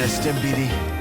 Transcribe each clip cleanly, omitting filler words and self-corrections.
get a stim, BD?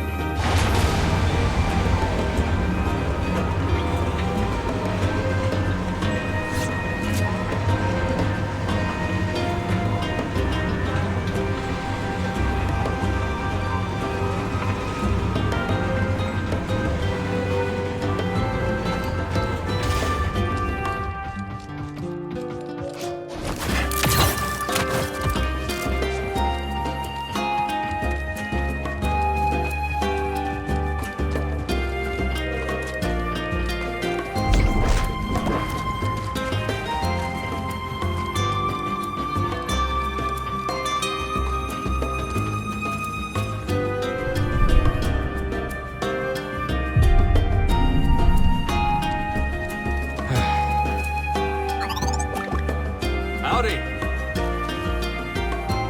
Howdy.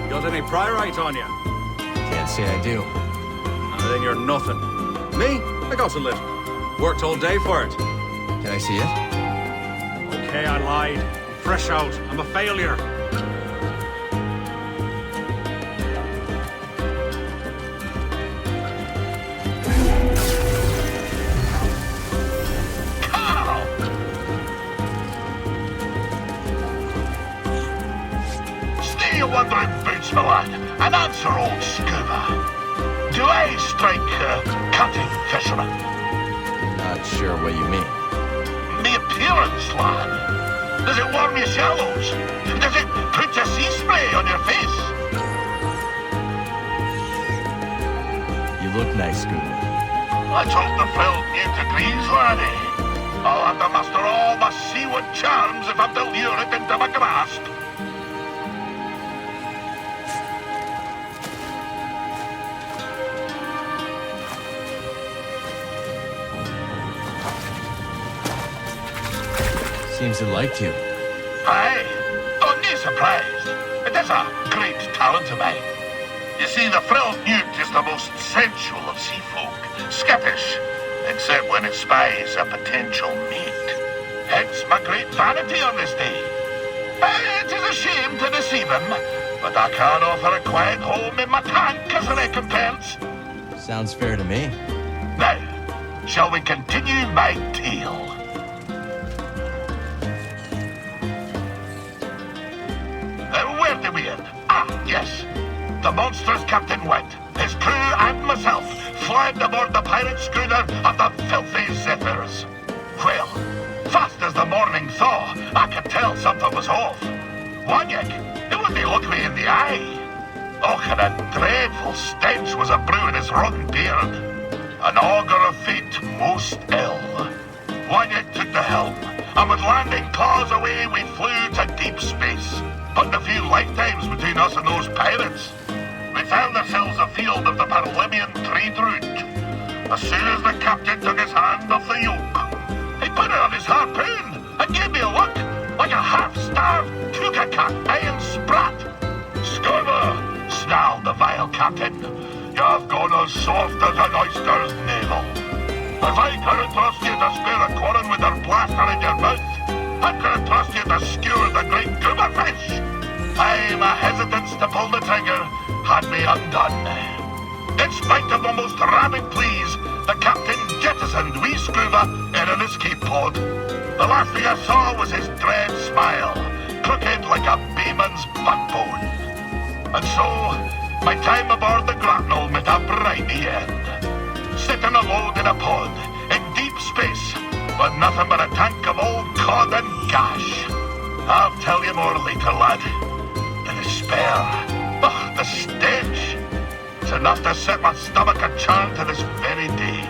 Got any pyrite on you? Can't say I do. Then you're nothing. Me? I got a little. Worked all day for it. Can I see it? Okay, I lied. I'm fresh out. I'm a failure. Stay your wandering boots, my lad, and answer old Scuba. Do I strike cutting fisherman? Not sure what you mean. The appearance, lad. Does it warm your shallows? Does it put a sea spray on your face? You look nice, Scuba. Let's hope the frilled mute agrees, laddie. I'll have to master all my seaward charms if I build Europe into my grasp. Seems it liked you. Aye. Oh, no surprise. It is a great talent of mine. You see, the frilled newt is the most sensual of sea folk. Skittish, except when it spies a potential mate. Hence my great vanity on this day. It is a shame to deceive him, but I can offer a quiet home in my tank as a recompense. Sounds fair to me. Now, shall we continue my tale? Where did we end? Ah, yes. The monstrous Captain went. His crew and myself fled aboard the pirate schooner of the filthy Zephyrs. Well, fast as the morning thaw, I could tell something was off. Wanyik, it would be look me in the eye. Oh, and a dreadful stench was a brewing his rotten beard. An augur of fate most ill. Wanyik took the helm, and with landing claws away, we flew to deep space. But a few lifetimes between us and those pirates. We found ourselves afield of the Parlymian trade route. As soon as the captain took his hand off the yoke, he put it on his harpoon and gave me a look like a half-starved toucan iron sprat. Scuba, snarled the vile captain. You've gone as soft as an oyster's navel. If I couldn't trust you to spare a quarren with your blaster in your mouth, I couldn't trust you to skewer the great goober fish. Aye, my hesitance to pull the trigger had me undone. In spite of my most rabid pleas, the captain jettisoned wee Scuba in an escape pod. The last thing I saw was his dread smile, crooked like a beeman's backbone. And so, my time aboard the grapnel met a briny end. Sitting aload in a pod, in deep space, with nothing but a tank of old cod and gash. I'll tell you more later, lad. The despair, the stench. It's enough to set my stomach a churn to this very day.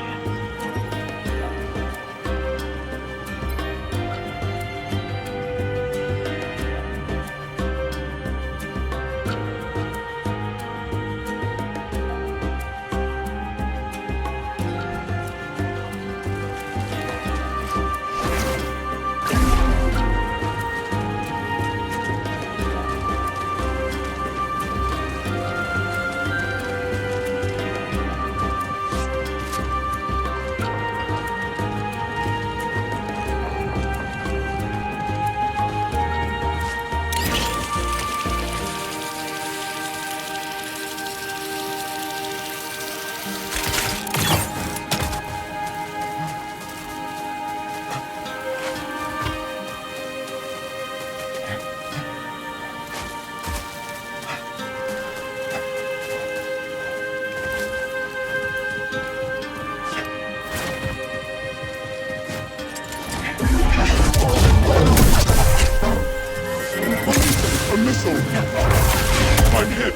missile! I'm hit!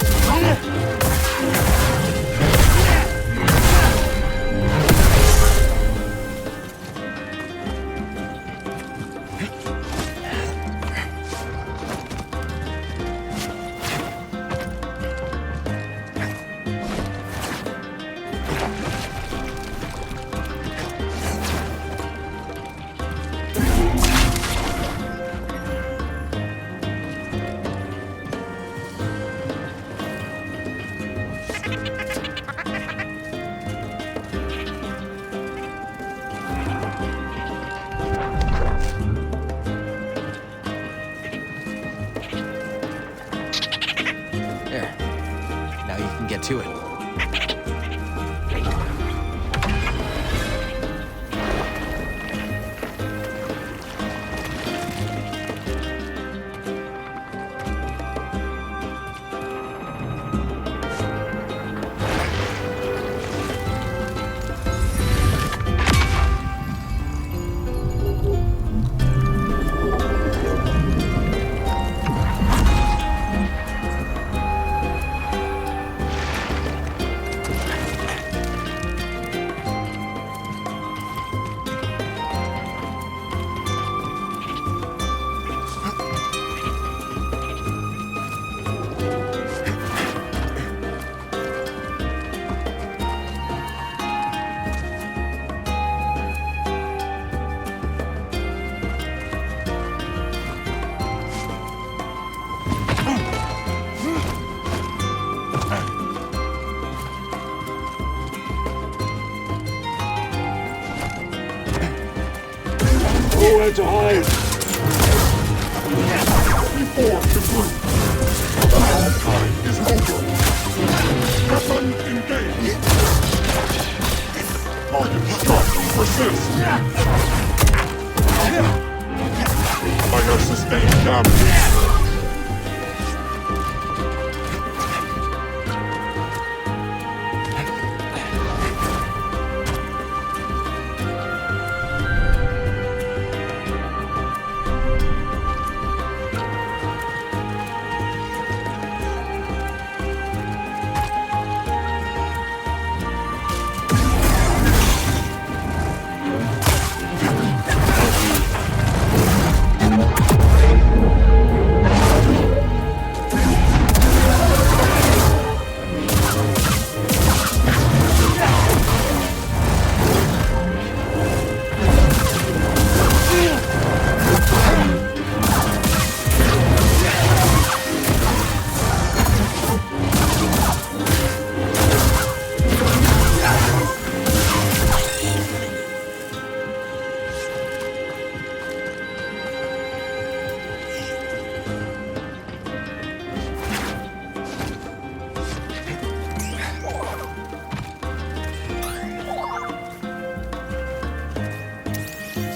There. Now you can get to it. Nowhere to hide! Before the group! Our time is over! Weapon engaged! Target struck! Persist! I have sustained damage!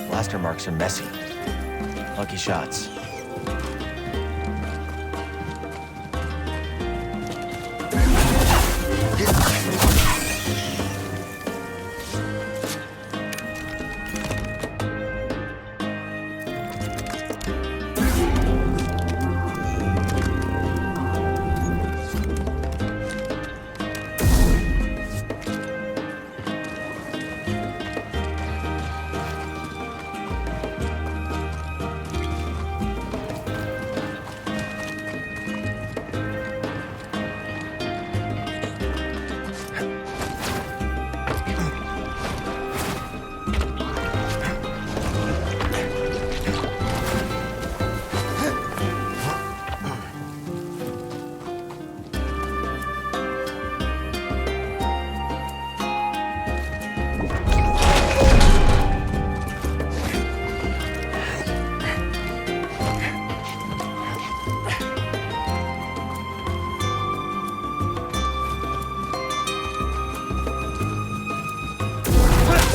Blaster marks are messy. Lucky shots.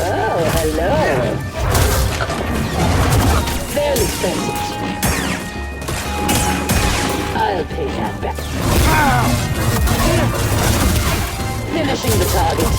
Oh, hello. Fairly expensive. I'll pay that back. Finishing the target.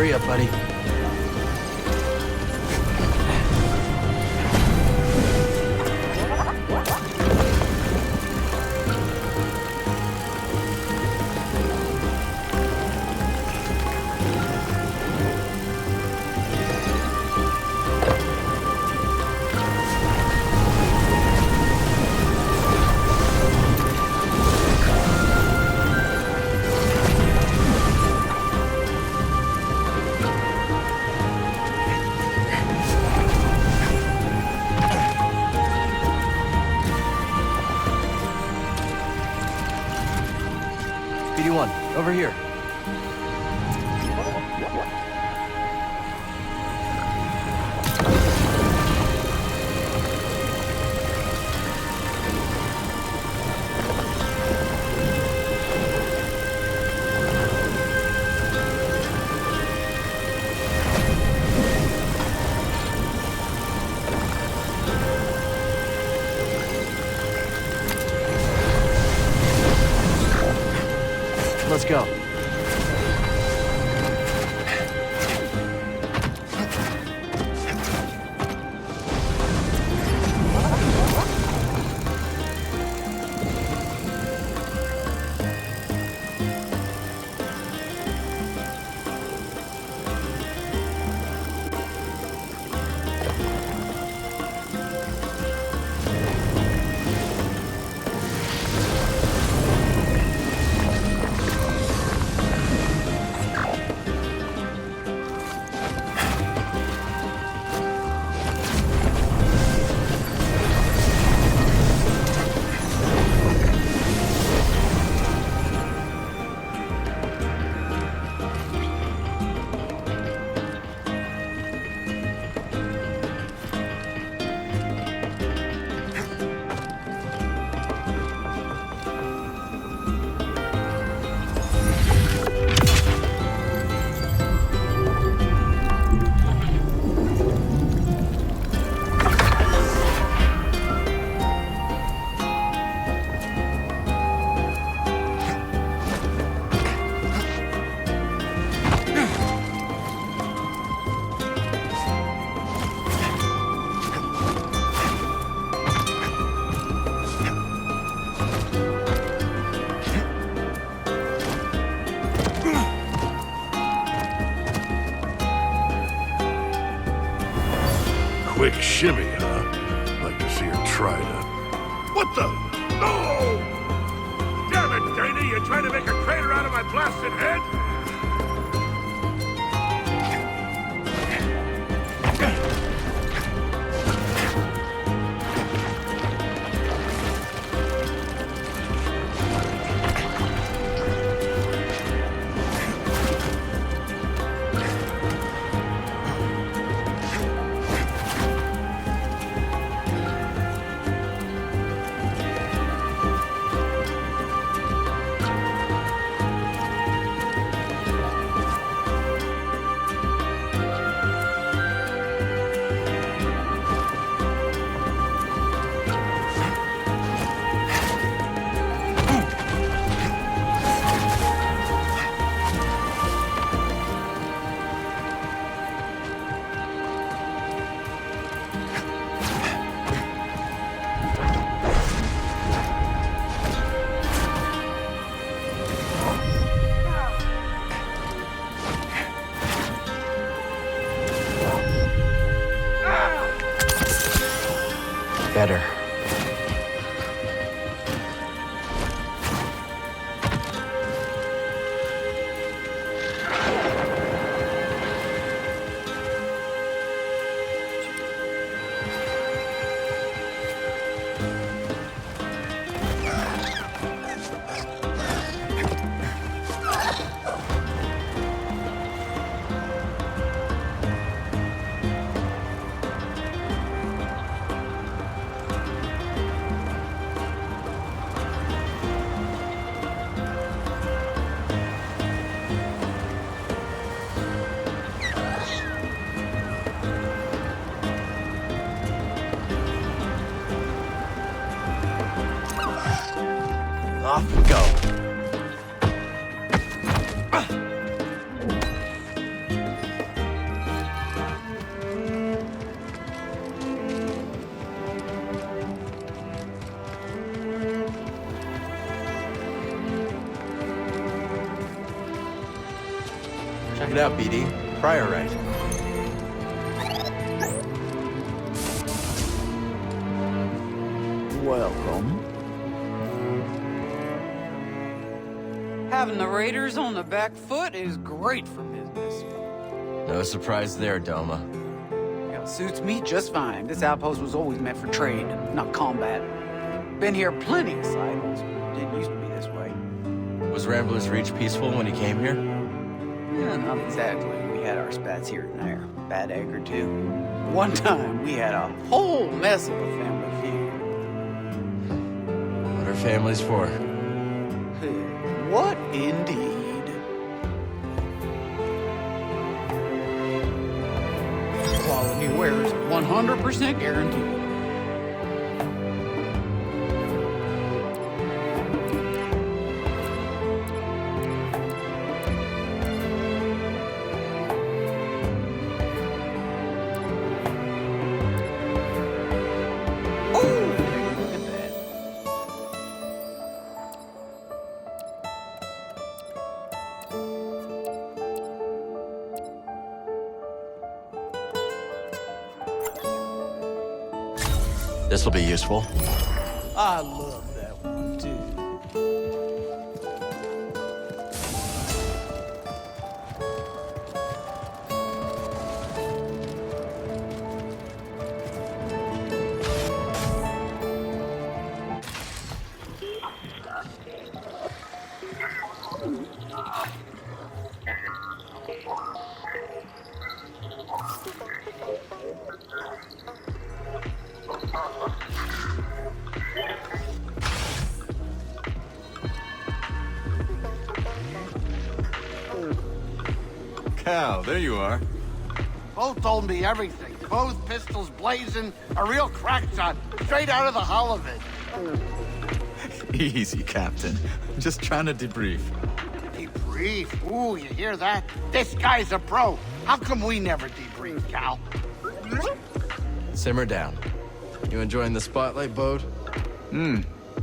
Hurry up, buddy. BD1, over here. Let's go. Quick shimmy, huh? Like to see her try to... What the? No! Damn it, Dana! You trying to make a crater out of my blasted head? Better. Off we go. Check it out, BD. Prior right. Welcome. Having the Raiders on the back foot is great for business. No surprise there, Doma. Yeah, suits me just fine. This outpost was always meant for trade, not combat. Been here plenty of cycles. Didn't used to be this way. Was Rambler's Reach peaceful when he came here? Yeah, not exactly. We had our spats here and there. Bad egg or two. One time, we had a whole mess of a family feud. What are families for? What indeed? Quality wares, 100% guaranteed. This will be useful. I love that one, too. Cal, there you are. Both told me everything. Both pistols blazing, a real crack shot, straight out of the hull of it. Easy, Captain. Just trying to debrief. Debrief? Ooh, you hear that? This guy's a pro. How come we never debrief, Cal? Simmer down. You enjoying the spotlight, Bode?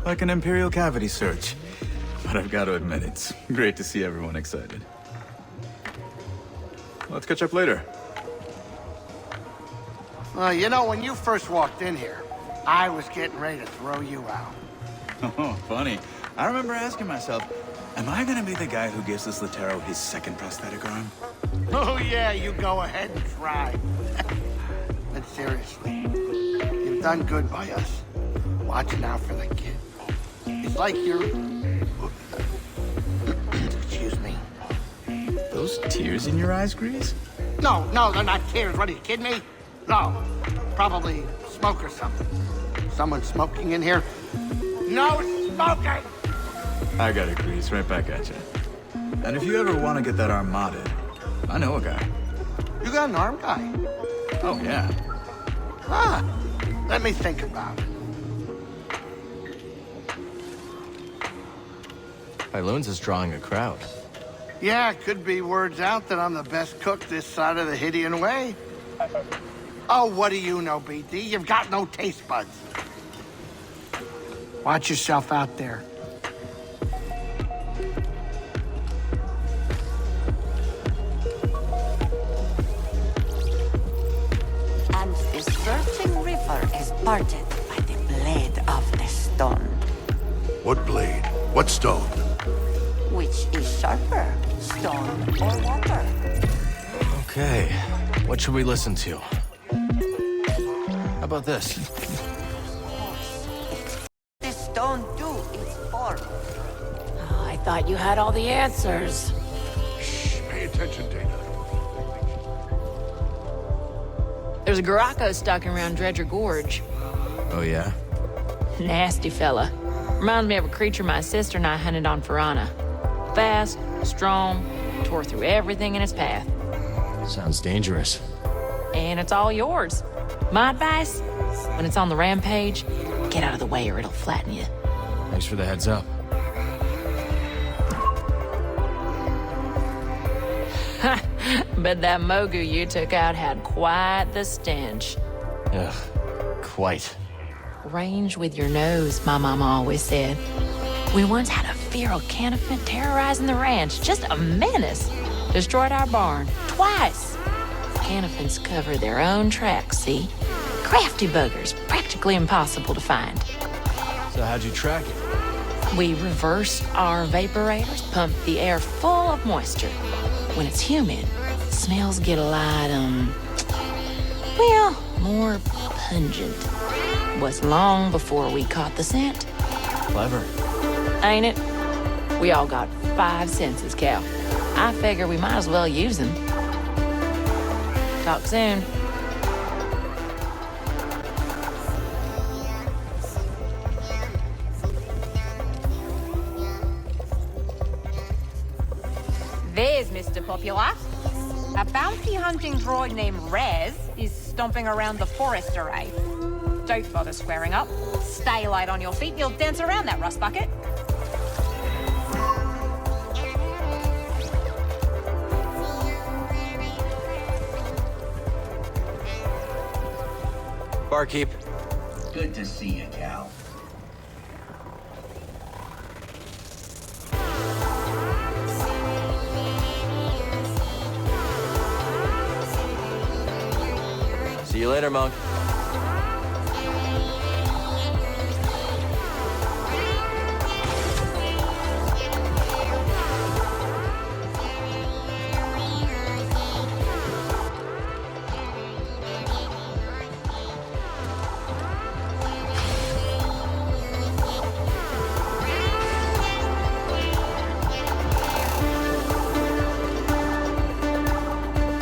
Like an Imperial cavity search. But I've got to admit, it's great to see everyone excited. Let's catch up later. You know, when you first walked in here, I was getting ready to throw you out. Oh, funny. I remember asking myself, am I gonna be the guy who gives this Latero his second prosthetic arm? Oh, yeah, you go ahead and try. But seriously, you've done good by us. Watching out for the kid. It's like you're... Excuse me. Those tears in your eyes, Grease? No, they're not tears. What, are you kidding me? No. Probably smoke or something. Someone smoking in here? No smoking! I got it, Grease. Right back at you. And if you ever want to get that arm modded, I know a guy. You got an arm guy? Oh, yeah. Ah, let me think about it. Pyloons is drawing a crowd. Yeah, could be words out that I'm the best cook this side of the Hydian Way. Oh, what do you know, BD? You've got no taste buds. Watch yourself out there. And the surging river is parted by the blade of the stone. What blade? What stone? Which is sharper, stone or water? Okay, what should we listen to? How about this? The stone too is formed. Oh, I thought you had all the answers. Shh, pay attention, Dana. There's a Garako stalking around Dredger Gorge. Oh, yeah? Nasty fella. Reminds me of a creature my sister and I hunted on Farana. Fast, strong, tore through everything in its path. Sounds dangerous. And it's all yours. My advice? When it's on the rampage, get out of the way or it'll flatten you. Thanks for the heads up. But that Mogu you took out had quite the stench. Ugh, quite. Range with your nose, my mama always said. We once had a feral canaphant terrorizing the ranch, just a menace. Destroyed our barn. Twice! Canopians cover their own tracks, see? Crafty buggers, practically impossible to find. So how'd you track it? We reversed our vaporators, pumped the air full of moisture. When it's humid, smells get a lot, well, more pungent. Was long before we caught the scent. Clever. Ain't it? We all got 5 senses, Cal. I figure we might as well use them. Talk soon. There's Mr. Popular. A bounty hunting droid named Rez is stomping around the forest array. Don't bother squaring up. Stay light on your feet, you'll dance around that rust bucket. Barkeep. Good to see you, Cal. See you later, Monk.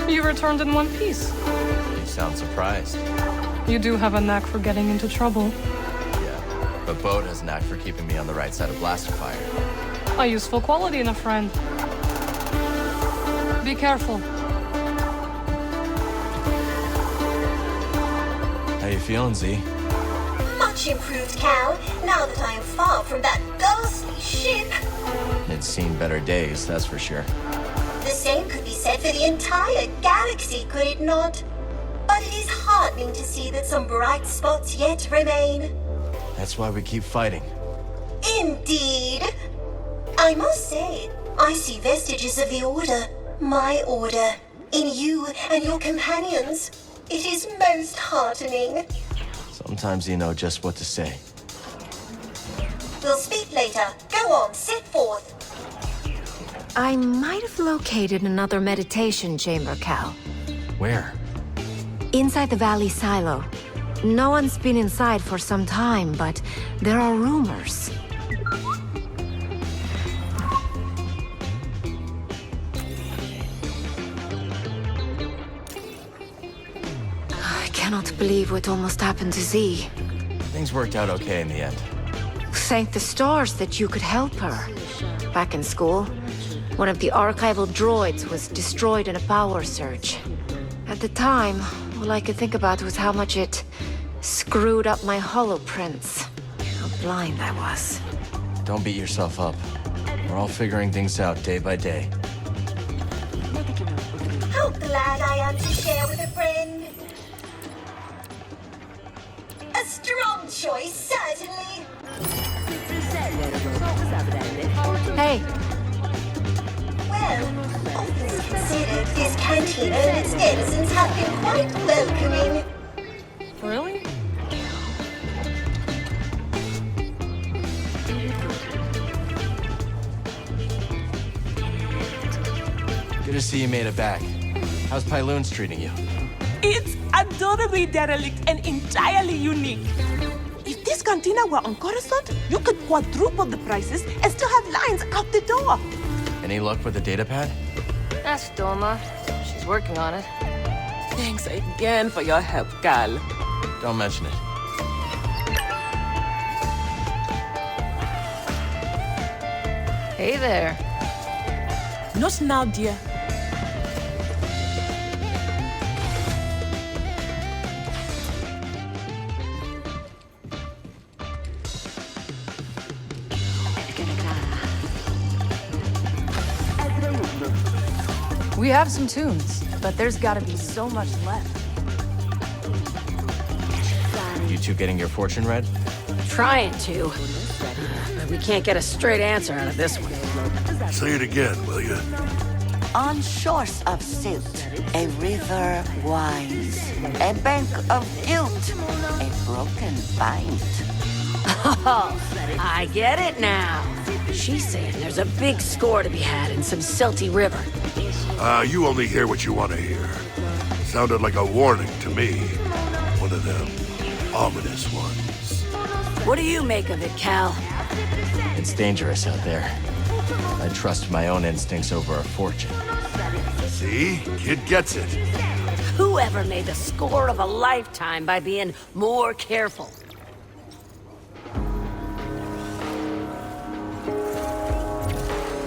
You returned in one piece. You sound surprised. You do have a knack for getting into trouble. Yeah, but Bode has a knack for keeping me on the right side of blaster fire. A useful quality in a friend. Be careful. How you feeling, Z? Much improved, Cal, now that I am far from that ghastly ship. It's seen better days, that's for sure. The same could be said for the entire galaxy, could it not? But it is heartening to see that some bright spots yet remain. That's why we keep fighting. Indeed. I must say, I see vestiges of the Order, my Order, in you and your companions. It is most heartening. Sometimes you know just what to say. We'll speak later. Go on, set forth. I might have located another meditation chamber, Cal. Where? Inside the Valley Silo. No one's been inside for some time, but there are rumors. I cannot believe what almost happened to Z. Things worked out okay in the end. Thank the stars that you could help her. Back in school, one of the archival droids was destroyed in a power surge. At the time, all I could think about was how much it screwed up my holoprints. How blind I was. Don't beat yourself up. We're all figuring things out day by day. How glad I am to share with a friend. A strong choice, certainly. Hey. Well, all things considered, this cantina and its denizens have been quite welcoming. Really? Good to see you made it back. How's Pyloon's treating you? It's adorably derelict and entirely unique. If this cantina were on Coruscant, you could quadruple the prices and still have lines out the door. Any luck with the data pad? Ask Doma. She's working on it. Thanks again for your help, Cal. Don't mention it. Hey there. Not now, dear. We have some tunes, but there's gotta be so much left. You two getting your fortune read? Trying to. But we can't get a straight answer out of this one. Say it again, will you? On shores of silt, a river winds. A bank of guilt, a broken bind. Oh, I get it now. She's saying there's a big score to be had in some silty river. You only hear what you want to hear. Sounded like a warning to me. One of them ominous ones. What do you make of it, Cal? It's dangerous out there. I trust my own instincts over a fortune. See? Kid gets it. Whoever made the score of a lifetime by being more careful?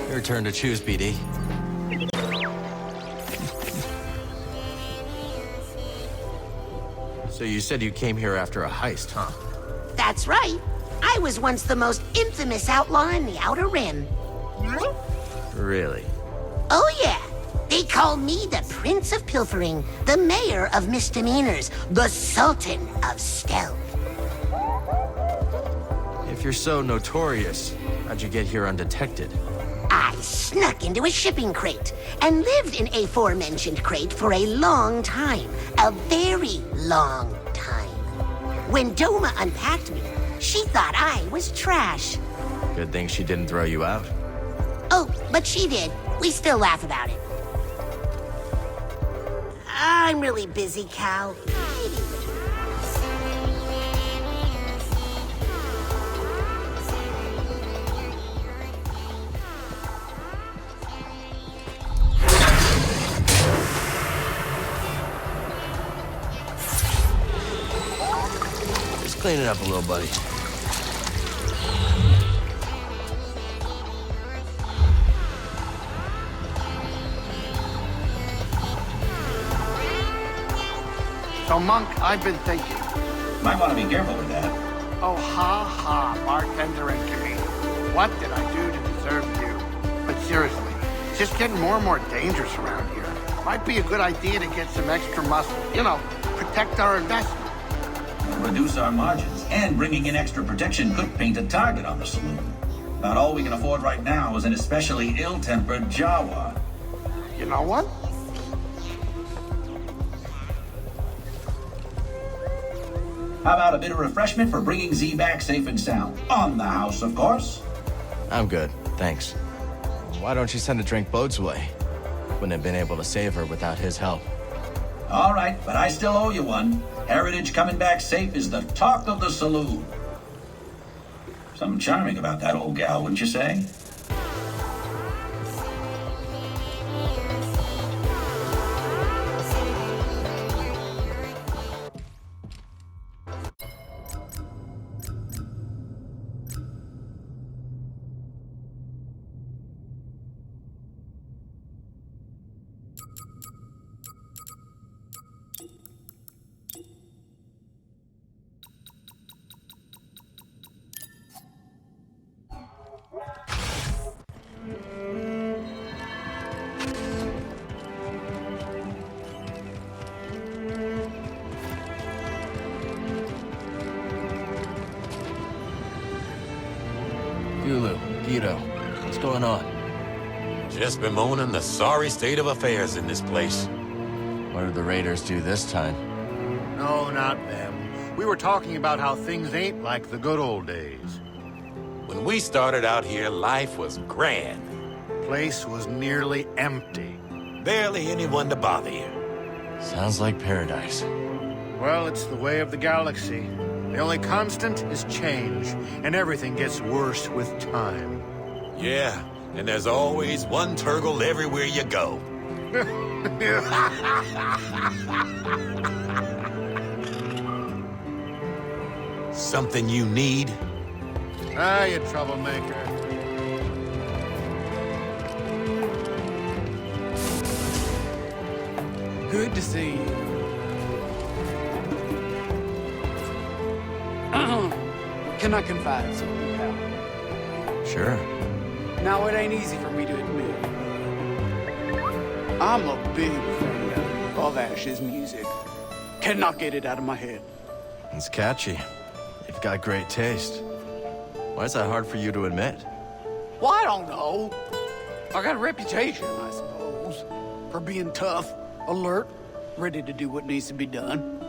Your turn to choose, BD. So you said you came here after a heist, huh? That's right. I was once the most infamous outlaw in the Outer Rim. Really? Oh yeah. They call me the Prince of Pilfering, the Mayor of Misdemeanors, the Sultan of Stealth. If you're so notorious, how'd you get here undetected? I snuck into a shipping crate and lived in a aforementioned crate for a long time. A very long time. When Doma unpacked me, she thought I was trash. Good thing she didn't throw you out. Oh, but she did. We still laugh about it. I'm really busy, Cal. Just clean it up a little, buddy. So, Monk, I've been thinking. Might want to be careful with that. Oh, ha ha, bartender and comedian. What did I do to deserve you? But seriously, it's just getting more and more dangerous around here. Might be a good idea to get some extra muscle. You know, protect our investment. Reduce our margins, and bringing in extra protection could paint a target on the saloon. About all we can afford right now is an especially ill-tempered Jawa. You know what? How about a bit of refreshment for bringing Z back safe and sound? On the house, of course. I'm good, thanks. Why don't you send a drink Bode's way? Wouldn't have been able to save her without his help. All right, but I still owe you one. Heritage coming back safe is the talk of the saloon. Something charming about that old gal, wouldn't you say? Guido, what's going on? Just bemoaning the sorry state of affairs in this place. What did the Raiders do this time? No, not them. We were talking about how things ain't like the good old days. When we started out here, life was grand. Place was nearly empty. Barely anyone to bother you. Sounds like paradise. Well, it's the way of the galaxy. The only constant is change, and everything gets worse with time. Yeah, and there's always one Turgle everywhere you go. Something you need? Ah, you troublemaker. Good to see you. Can I confide in something, pal? Sure. Now, it ain't easy for me to admit. I'm a big fan of Ash's music. Cannot get it out of my head. It's catchy. You've got great taste. Why is that hard for you to admit? Well, I don't know. I got a reputation, I suppose. for being tough, alert, ready to do what needs to be done.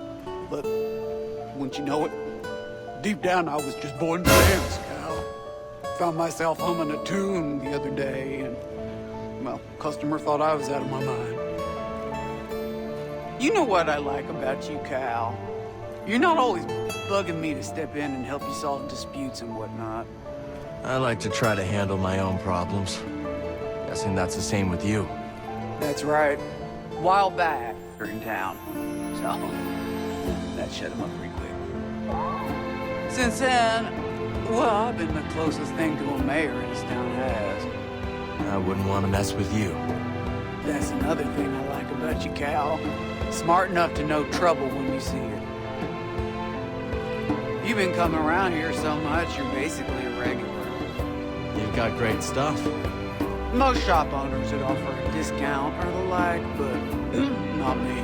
But, wouldn't you know it, deep down I was just born to dance, Cal. Found myself humming a tune the other day, and, well, customer thought I was out of my mind. You know what I like about you, Cal? You're not always bugging me to step in and help you solve disputes and whatnot. I like to try to handle my own problems. Guessing that's the same with you. That's right. A while back, you're in town. So, that shut him up pretty quick. Since then, well, I've been the closest thing to a mayor this town has. I wouldn't want to mess with you. That's another thing I like about you, Cal. Smart enough to know trouble when you see it. You've been coming around here so much, you're basically a regular. You've got great stuff. Most shop owners that offer a discount are the like, but not me.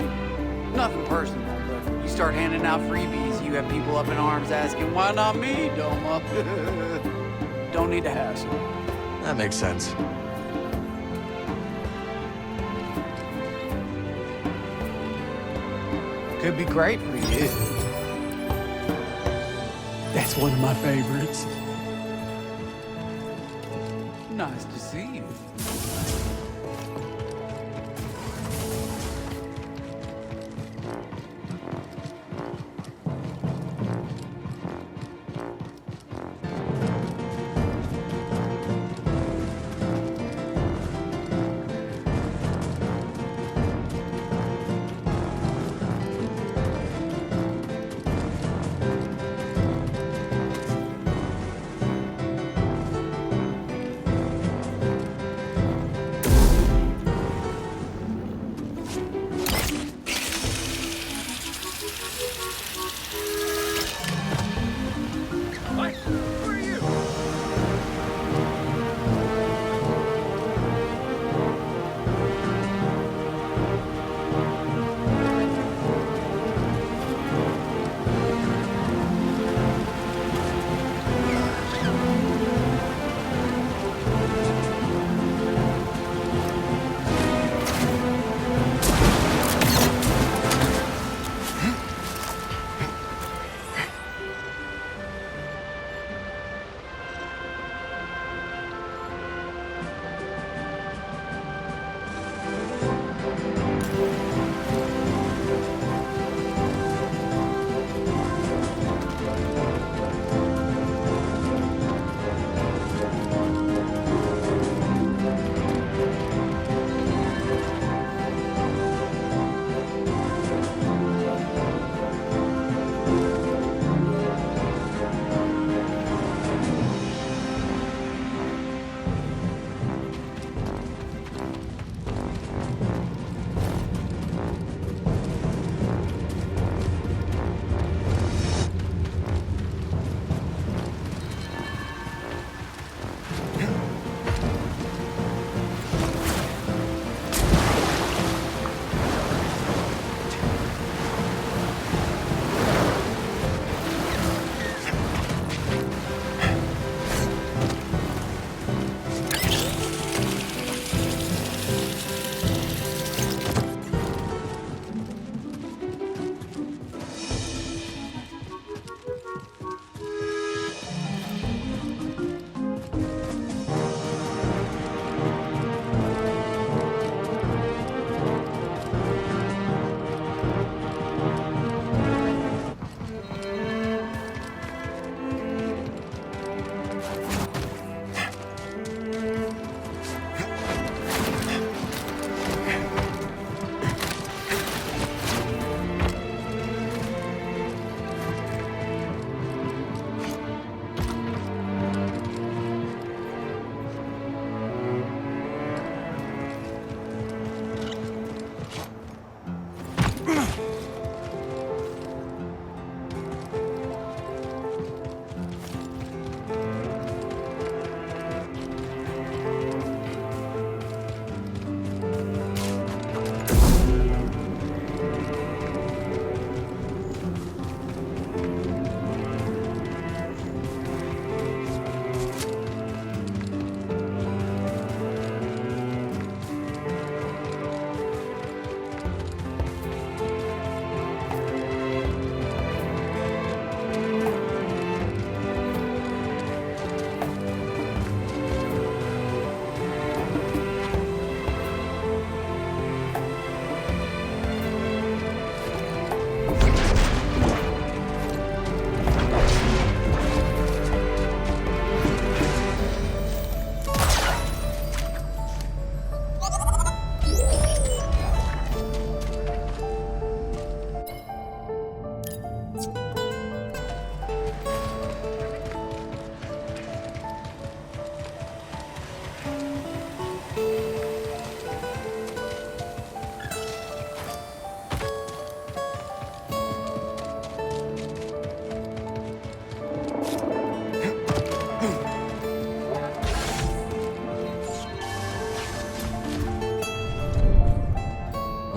Nothing personal, but you start handing out freebies, you have people up in arms asking, why not me, Doma? Don't need to hassle. That makes sense. Could be great for you. That's one of my favorites. Nice to see you.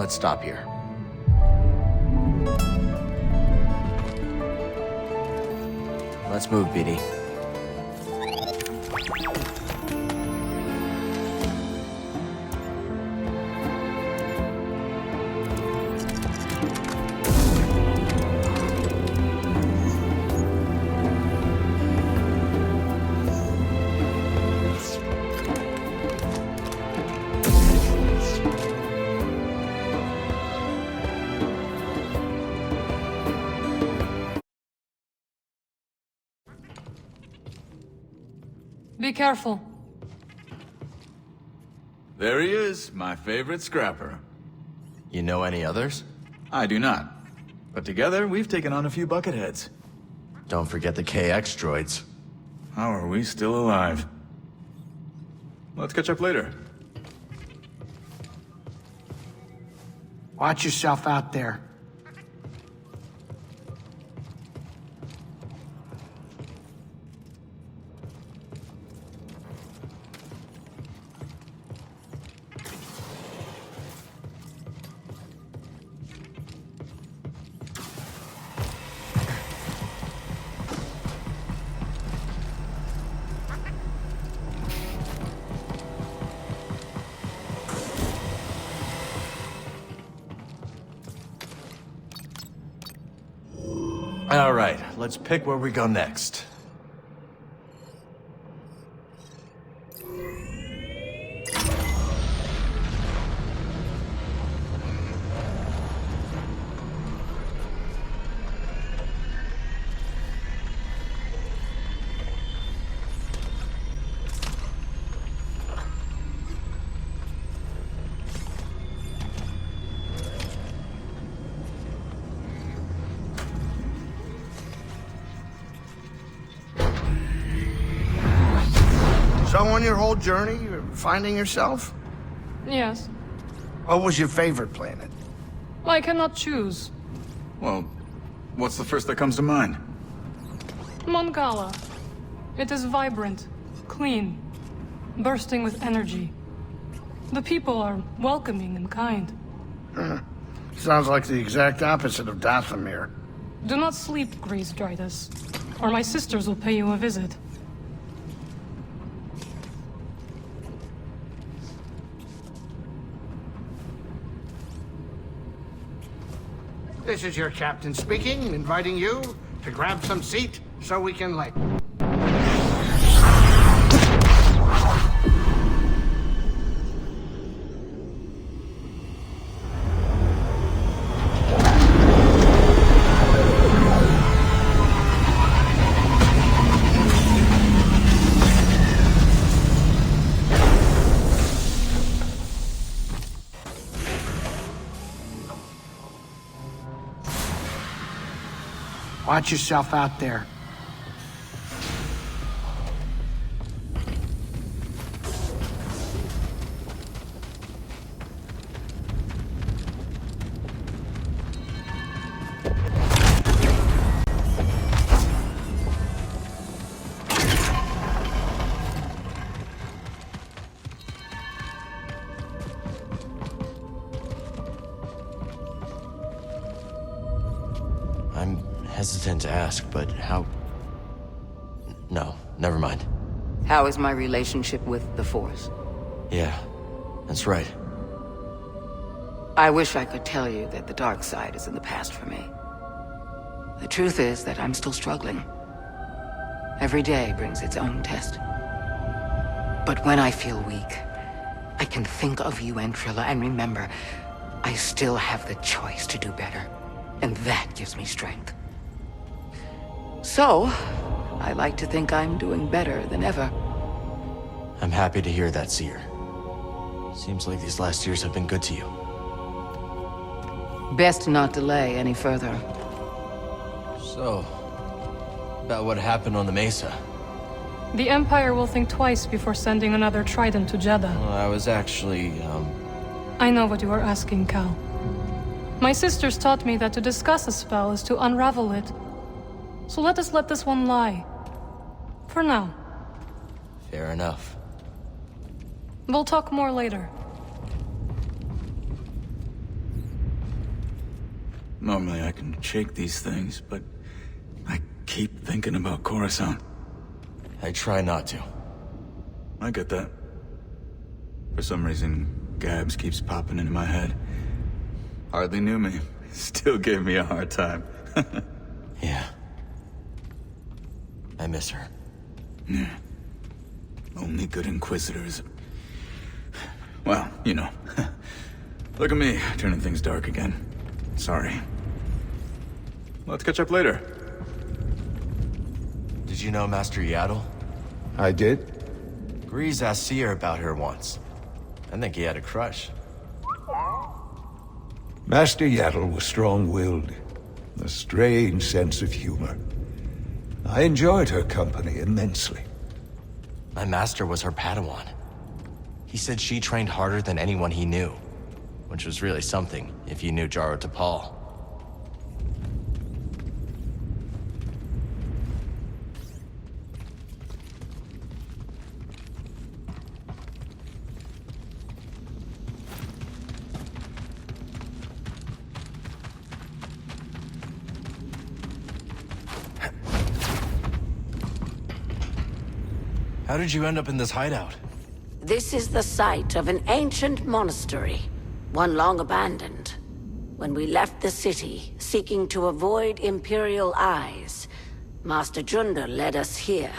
Let's stop here. Let's move, BD. Be careful. There he is, my favorite scrapper. You know any others? I do not. But together, we've taken on a few bucketheads. Don't forget the KX droids. How are we still alive? Let's catch up later. Watch yourself out there. All right, let's pick where we go next. So on your whole journey, you're finding yourself? Yes. What was your favorite planet? I cannot choose. Well, what's the first that comes to mind? Mongala. It is vibrant, clean, bursting with energy. The people are welcoming and kind. Sounds like the exact opposite of Dathomir. Do not sleep, Grease Dritus, or my sisters will pay you a visit. This is your captain speaking, inviting you to grab some seat so we can like... Watch yourself out there. I'm hesitant to ask, but how... No, never mind. How is my relationship with the Force? Yeah, that's right. I wish I could tell you that the dark side is in the past for me. The truth is that I'm still struggling. Every day brings its own test. But when I feel weak, I can think of you and Trilla and remember I still have the choice to do better. And that gives me strength. So, I like to think I'm doing better than ever. I'm happy to hear that, Seer. Seems like these last years have been good to you. Best not delay any further. So, about what happened on the Mesa. The Empire will think twice before sending another Trident to Jeddah. Well, I was actually, I know what you are asking, Cal. My sisters taught me that to discuss a spell is to unravel it. So let us let this one lie. For now. Fair enough. We'll talk more later. Normally I can shake these things, but I keep thinking about Coruscant. I try not to. I get that. For some reason, Gabs keeps popping into my head. Hardly knew me. Still gave me a hard time. Yeah. I miss her. Yeah. Only good Inquisitors. Well, you know. Look at me, turning things dark again. Sorry. Let's catch up later. Did you know Master Yaddle? I did. Grease asked Seer about her once. I think he had a crush. Master Yaddle was strong-willed. A strange sense of humor. I enjoyed her company immensely. My master was her Padawan. He said she trained harder than anyone he knew. Which was really something, if you knew Jaro Tapal. How did you end up in this hideout? This is the site of an ancient monastery, one long abandoned. When we left the city, seeking to avoid Imperial eyes, Master Junda led us here.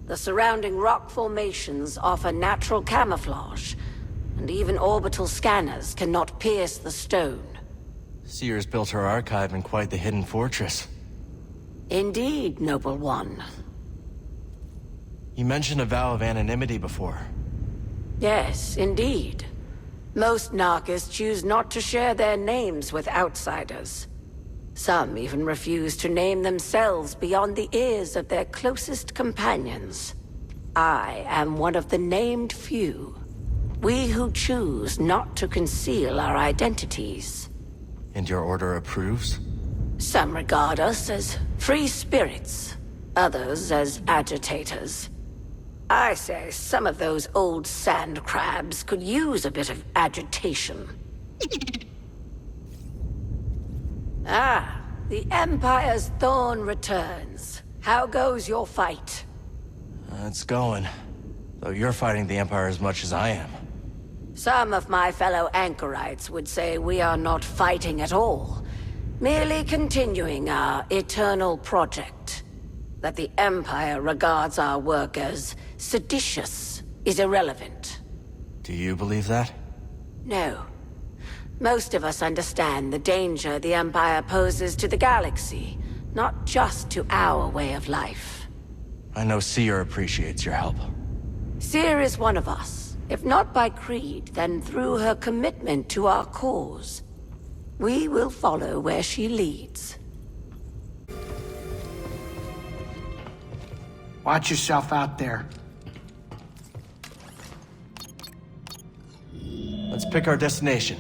The surrounding rock formations offer natural camouflage, and even orbital scanners cannot pierce the stone. Seer's built her archive in quite the hidden fortress. Indeed, noble one. You mentioned a vow of anonymity before. Yes, indeed. Most Narcas choose not to share their names with outsiders. Some even refuse to name themselves beyond the ears of their closest companions. I am one of the named few. We who choose not to conceal our identities. And your order approves? Some regard us as free spirits, others as agitators. I say some of those old sand crabs could use a bit of agitation. Ah, the Empire's Thorn returns. How goes your fight? It's going. Though you're fighting the Empire as much as I am. Some of my fellow anchorites would say we are not fighting at all, merely continuing our eternal project. That the Empire regards our work as seditious is irrelevant. Do you believe that? No. Most of us understand the danger the Empire poses to the galaxy, not just to our way of life. I know Seer appreciates your help. Seer is one of us, if not by creed, then through her commitment to our cause. We will follow where she leads. Watch yourself out there. Let's pick our destination.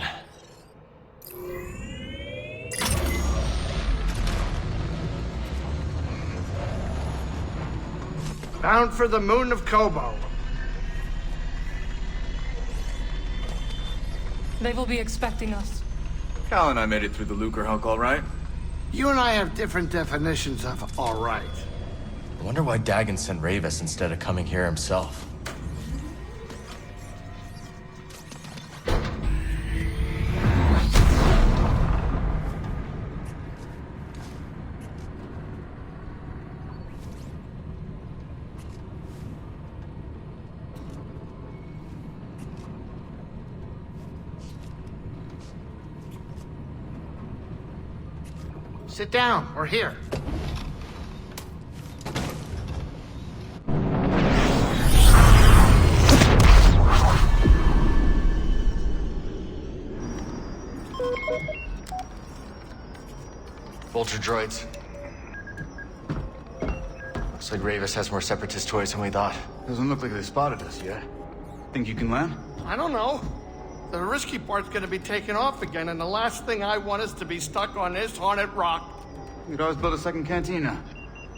Bound for the moon of Kobo. They will be expecting us. Cal and I made it through the Lucre Hulk all right. You and I have different definitions of all right. I wonder why Dagon sent Ravis instead of coming here himself. Sit down. We're here. Vulture droids. Looks like Ravis has more Separatist toys than we thought. Doesn't look like they spotted us yet. Think you can land? I don't know. The risky part's gonna be taken off again, and the last thing I want is to be stuck on this haunted rock. You could always build a second cantina.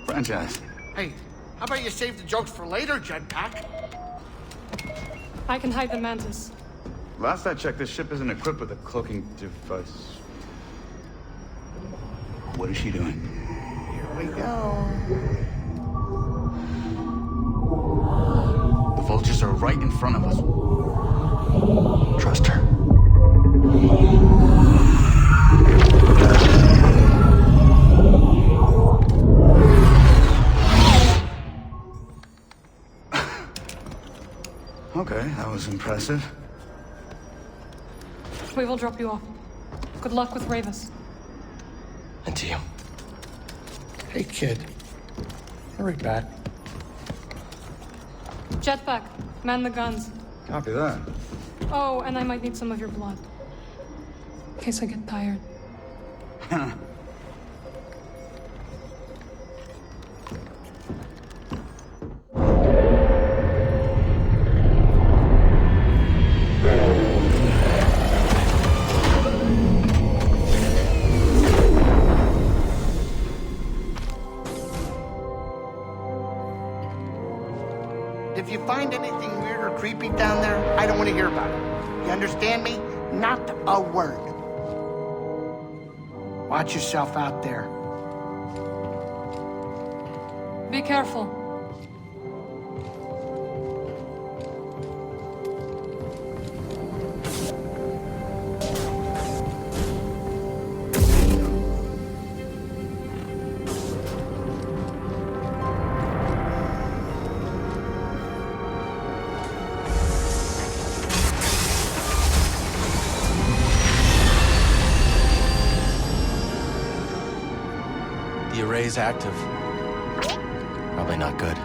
Franchise. Hey, how about you save the jokes for later, Jetpack? I can hide the mantis. Last I checked, this ship isn't equipped with a cloaking device. What is she doing? Here we go. The vultures are right in front of us. Trust her. Okay, that was impressive. We will drop you off. Good luck with Ravis. And to you. Hey, kid. Hurry back. Jetpack, man the guns. Copy that. Oh, and I might need some of your blood. In case I get tired. If you find anything weird or creepy down there, I don't want to hear about it. You understand me? Not a word. Watch yourself out there. Be careful. The array's active. Probably not good.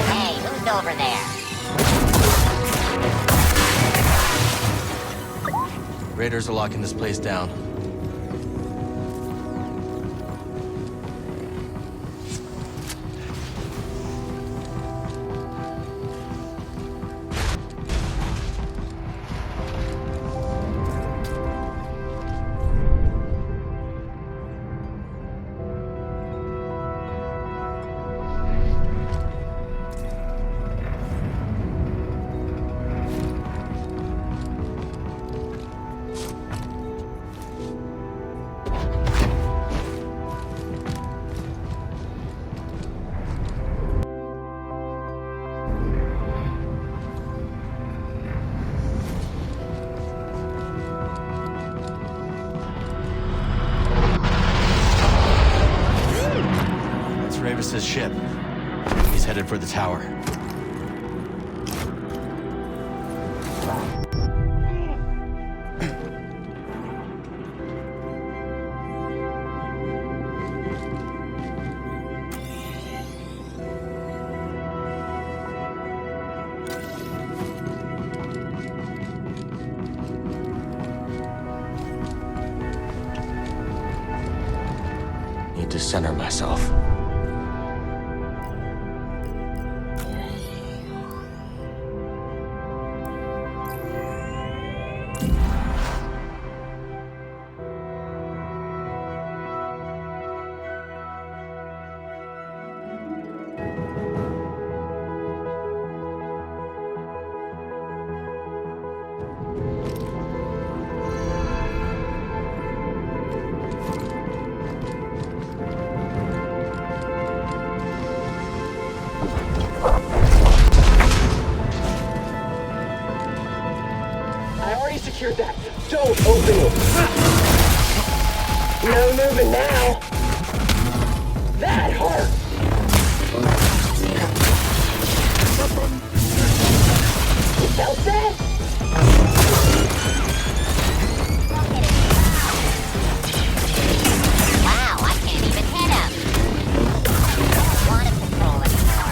Hey, who's over there? Raiders are locking this place down. Ravis's ship. He's headed for the tower. Need to center myself. Secured that. Don't open it. No moving now. That hurt. You felt that? Wow, I can't even hit him. I don't want to control anymore.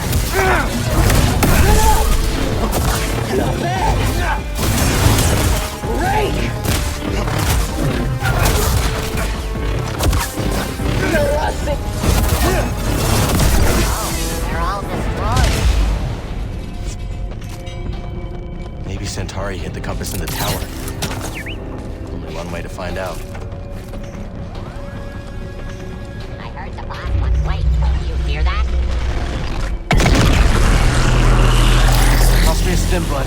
Not bad. Break! You're rusting! They're all destroyed. Maybe Centauri hid the compass in the tower. Only one way to find out. I heard the boss wants weight. Do you hear that? Stim, bud.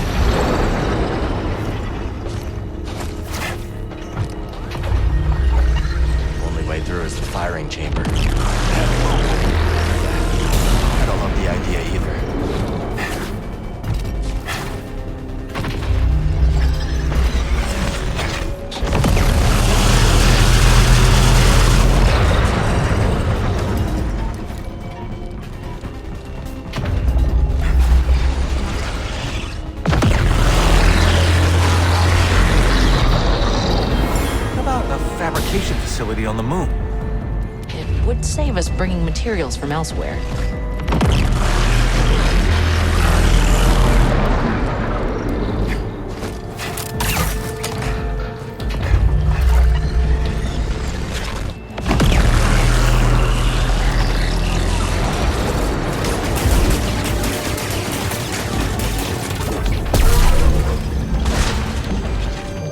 Only way through is the firing chamber. I don't love the idea either. Facility on the moon. It would save us bringing materials from elsewhere.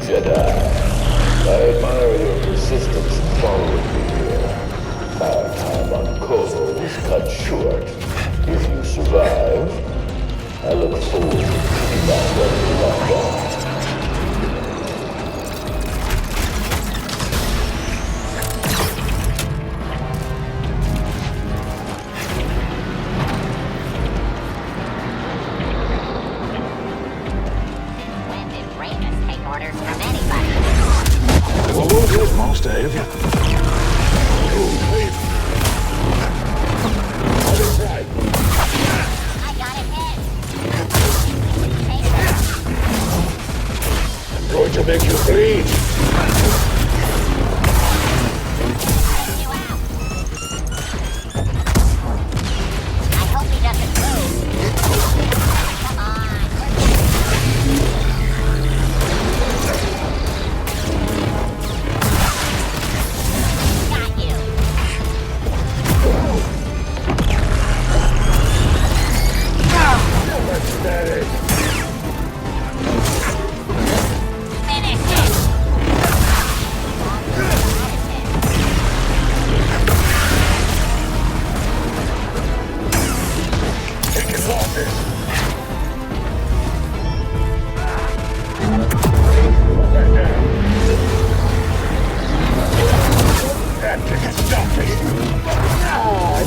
Jedi, I admire your persistence in following me here. Our time on Kozo was cut short. If you survive, I look forward to picking back where we left off. Monster, have you? I'm going to make you bleed. I hope he doesn't move. Come on.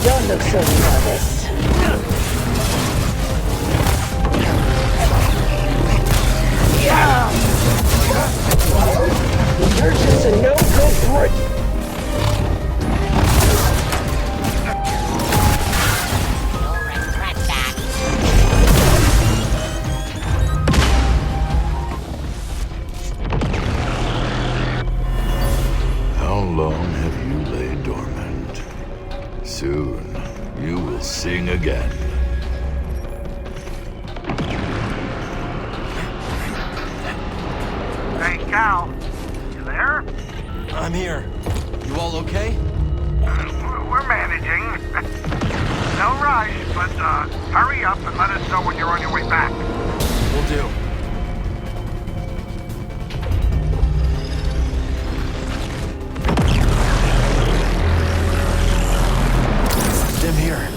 Don't look so nervous. Yeah! You're just a no-good brick. How long have you laid dormant? Soon, you will sing again. Hey, Cal. You there? I'm here. You all okay? We're managing. No rush, but hurry up and let us know when you're on your way back. Will do. Stim here.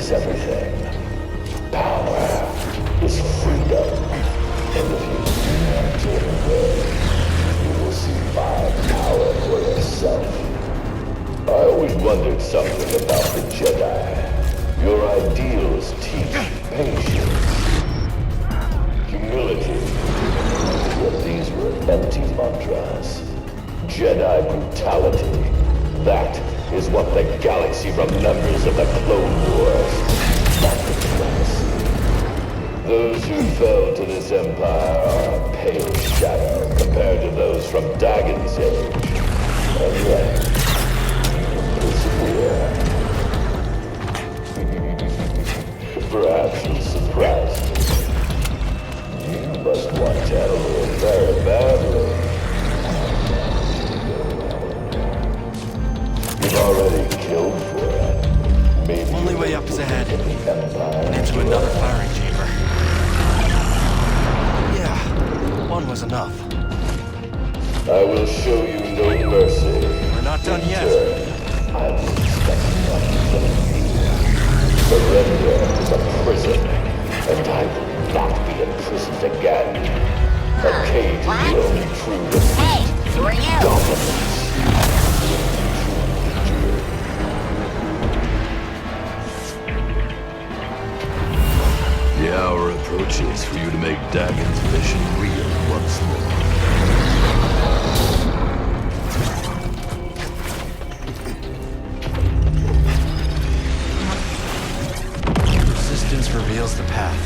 is everything. Power is freedom. And if you do not turn away, you will see my power for yourself. I always wondered something about the Jedi. Your ideals teach patience, humility. But these were empty mantras. Jedi brutality. That is what the galaxy remembers of the Clone Wars. Not diplomacy. Those who fell to this empire are a pale shadow compared to those from Dagon's age. And yet, persevere. Perhaps you'll surprise me. You must want Tantalor very badly. You've already killed for it. Maybe only way up is ahead. And into another firing chamber. Yeah, one was enough. I will show you no mercy. We're not done yet. I will expect nothing from you. Surrender is a prison, and I will not be imprisoned again. A cage is the only true defeat. Hey, who are you? Dominance. The hour approaches for you to make Dagon's mission real once more. Resistance reveals the path.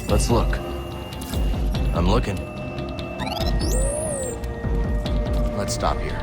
Let's look. I'm looking. Let's stop here.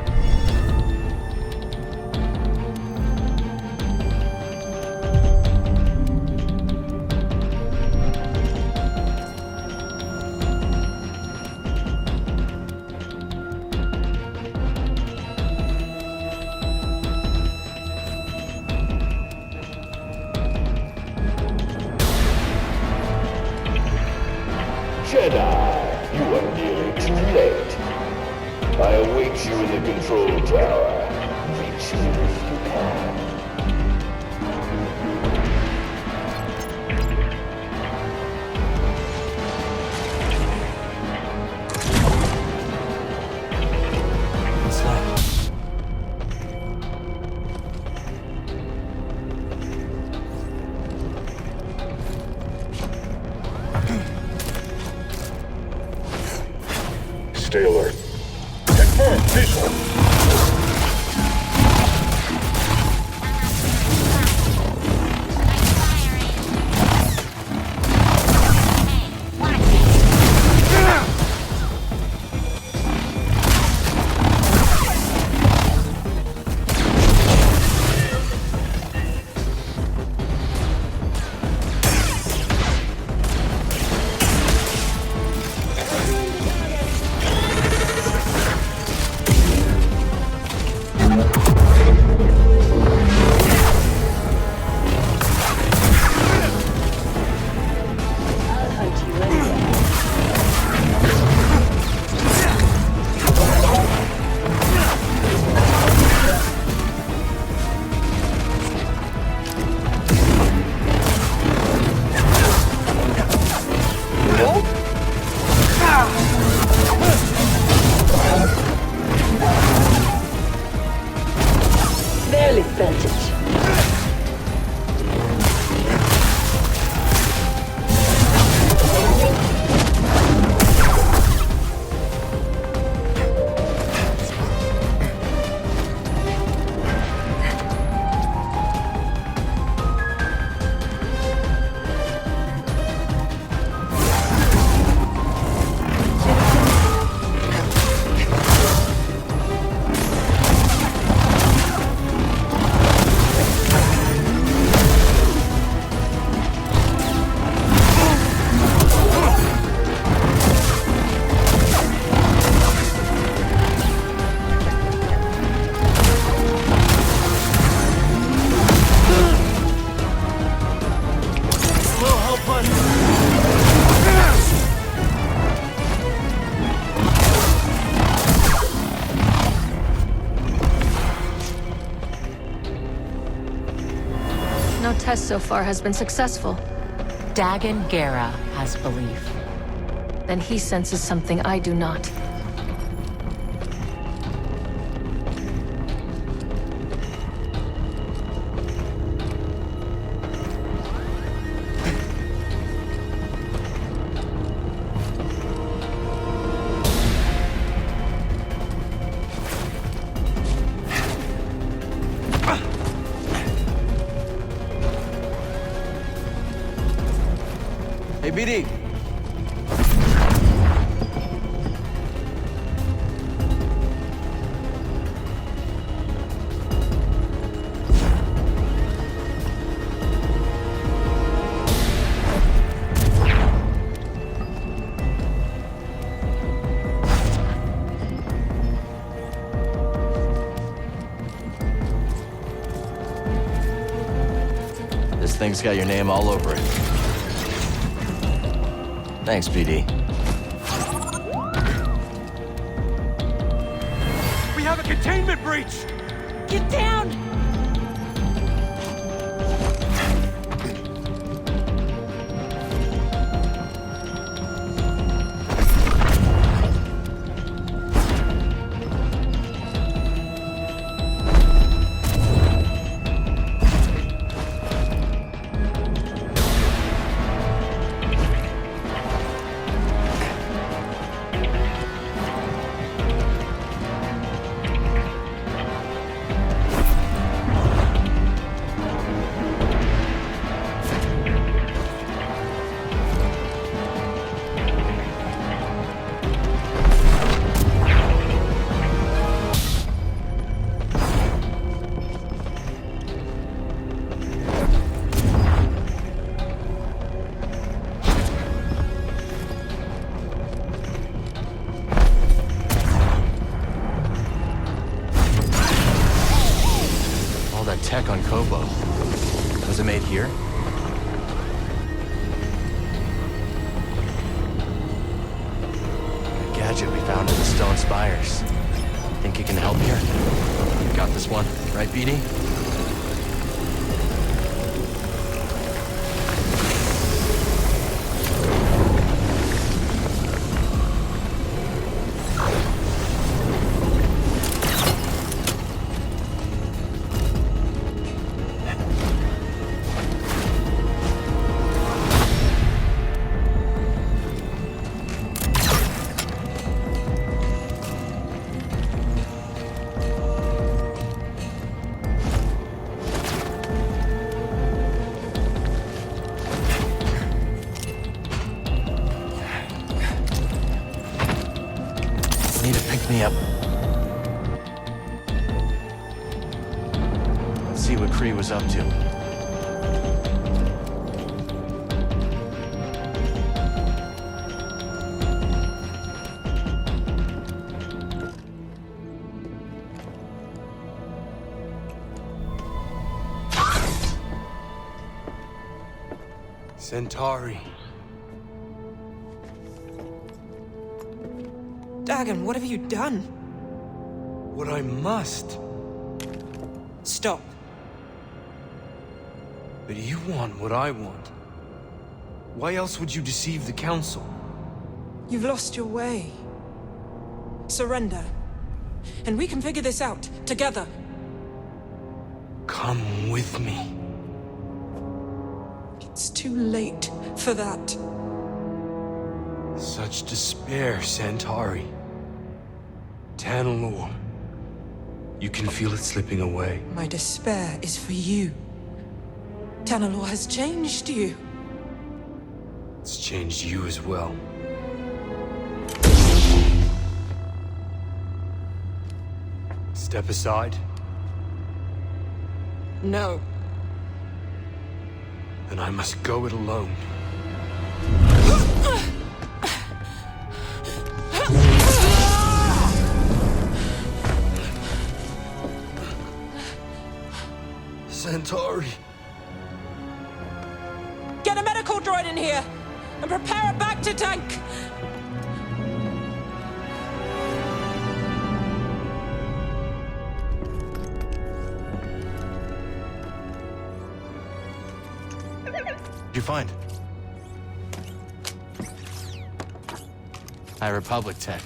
Jedi, you are nearly too late. I await you in the control tower. Reach me if you can. What's that? Stay alert. Confirm visual. test so far has been successful. Dagon Gera has belief. Then he senses something I do not. Hey, BD. This thing's got your name all over it. Thanks, BD. We have a containment breach! Get down! Tech on Kobo. Was it made here? The gadget we found in the stone spires. Think it can help here? Got this one, right, BD? Me up. Let's see what Kree was up to. Centauri. Dagon, what have you done? What I must. Stop. But you want what I want. Why else would you deceive the Council? You've lost your way. Surrender. And we can figure this out, together. Come with me. It's too late for that. Such despair, Centauri. Tanalor. You can feel it slipping away. My despair is for you. Tanalor has changed you. It's changed you as well. Step aside. No. Then I must go it alone. Centauri. Get a medical droid in here and prepare a back to tank. find? High Republic tech.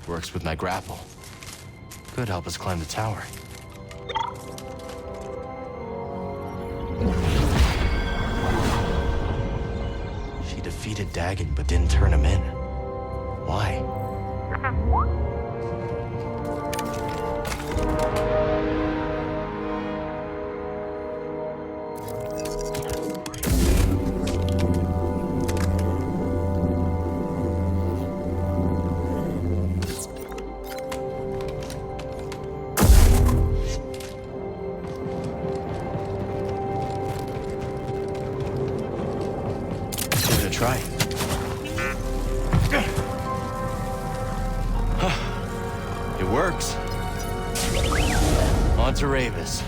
Works with my grapple. Could help us climb the tower. She defeated Dagon, but didn't turn him in. Why? Give it a try. It works. On to Ravis.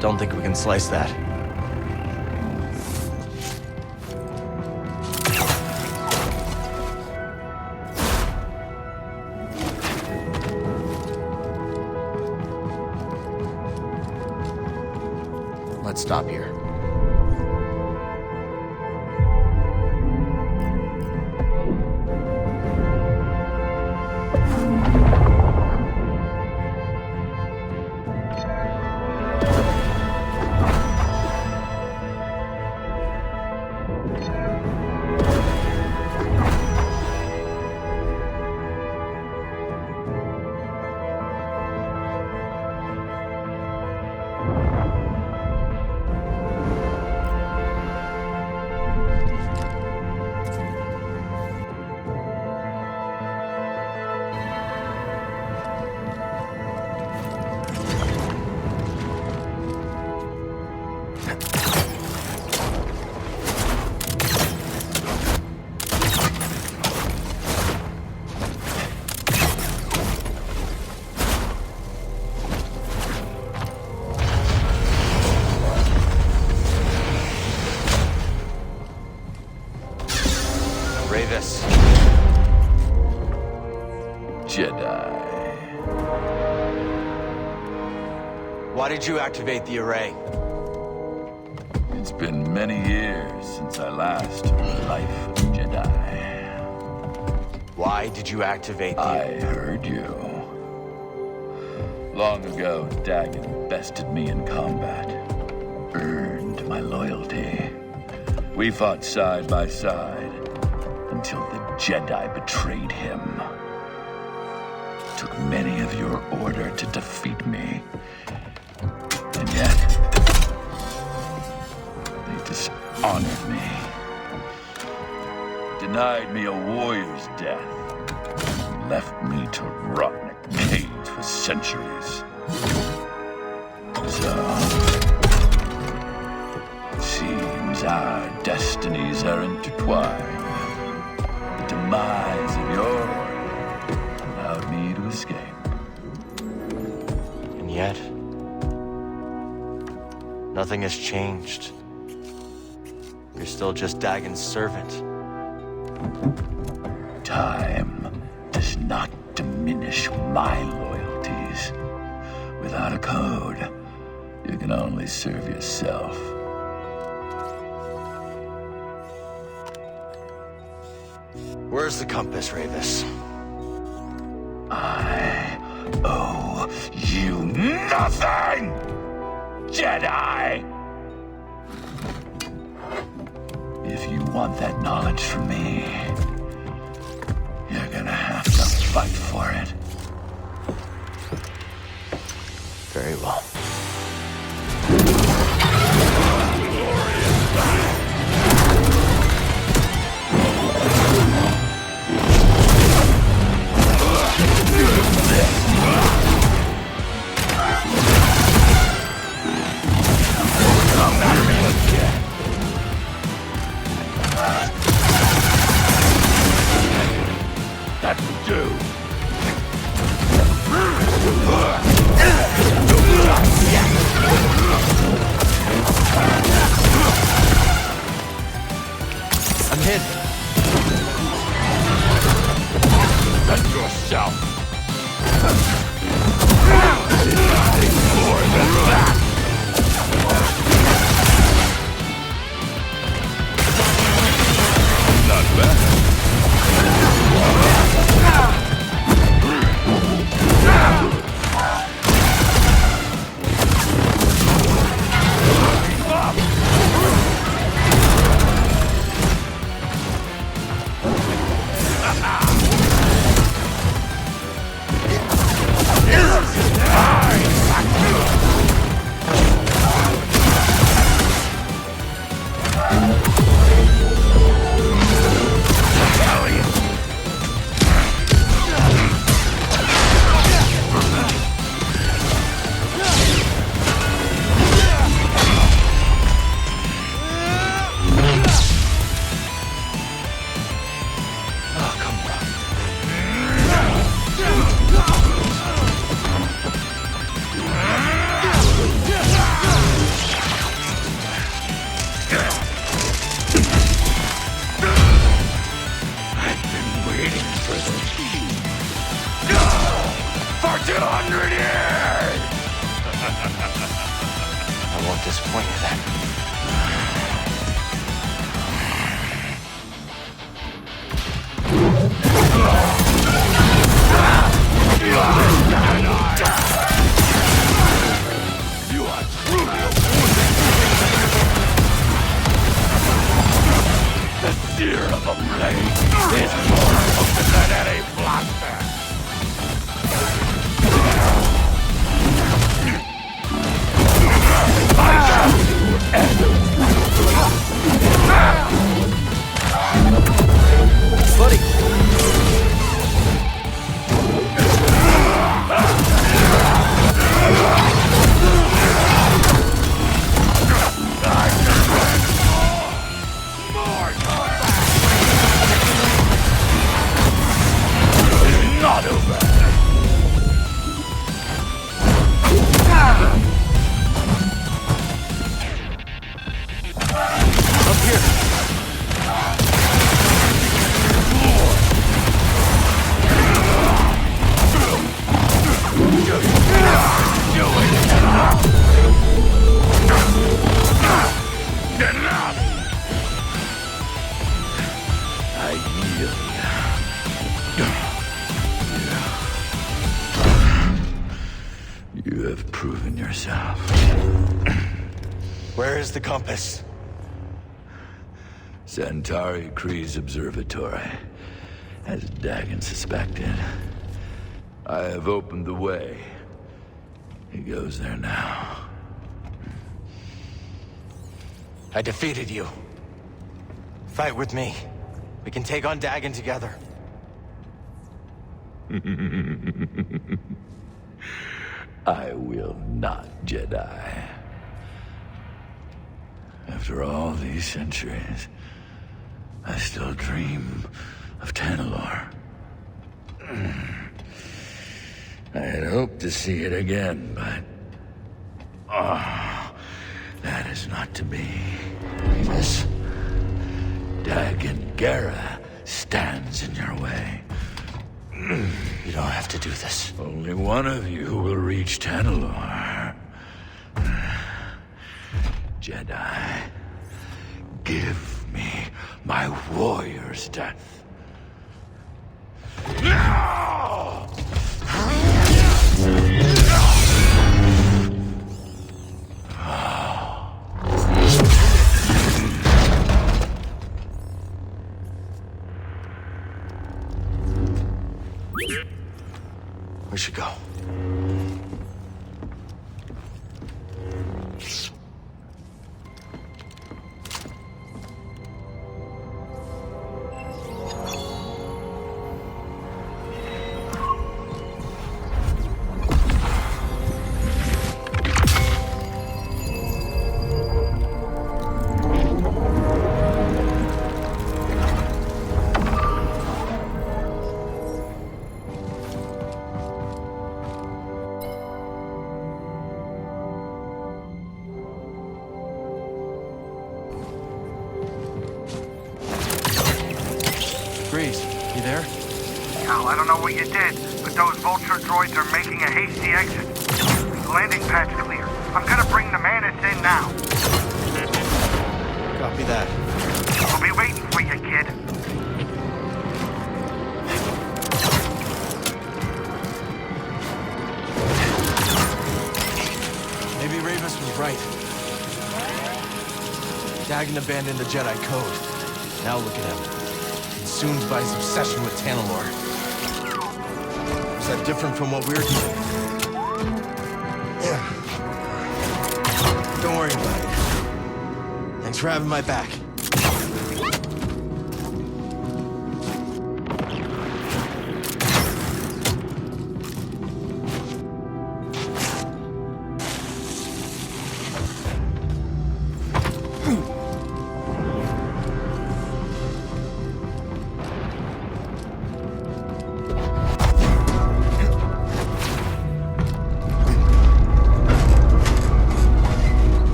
Don't think we can slice that. Let's stop here. Ravis. Jedi. Why did you activate the array? It's been many years since I last took the life of a Jedi. Why did you activate the... I heard you. Long ago, Dagon bested me in combat. Earned my loyalty. We fought side by side until the Jedi betrayed him. Took many of your order to defeat me. And yet, they dishonored me. Didn't denied me a warrior's death. And left me to rot in a cage for centuries. So, it seems our destinies are intertwined. The demise of your order allowed me to escape. And yet, nothing has changed. You're still just Dagon's servant. Time does not diminish my loyalties. Without a code, you can only serve yourself. Where's the compass, Ravis? I owe you nothing, Jedi! If you want that knowledge from me, you're gonna have to fight for it. Very well. That'll do. I'm hit. Defend yourself. More than that. Not bad. For 200 years! I won't disappoint you then. You are truly a the sear of a blade is more potent than any blaster. Buddy! Not over. Up here! I yield. You have proven yourself. Where is the compass? Centauri Kree's observatory, as Dagon suspected. I have opened the way. He goes there now. I defeated you. Fight with me. We can take on Dagon together. I will not, Jedi. After all these centuries, I still dream of Tanalorr. I had hoped to see it again, but... Oh, that is not to be. Revis, Dagon Gera stands in your way. You don't have to do this. Only one of you will reach Tanalorr. Jedi, give me my warrior's death. No! We should go. You there? Cal, I don't know what you did, but those vulture droids are making a hasty exit. The landing pad's clear. I'm gonna bring the Manus in now. Copy that. I'll be waiting for you, kid. Maybe Revis was right. Dagon abandoned the Jedi Code. Now look at him. Consumed by his obsession with Tanalorr. Is that different from what we're doing? Yeah. Don't worry about it. Thanks for having my back.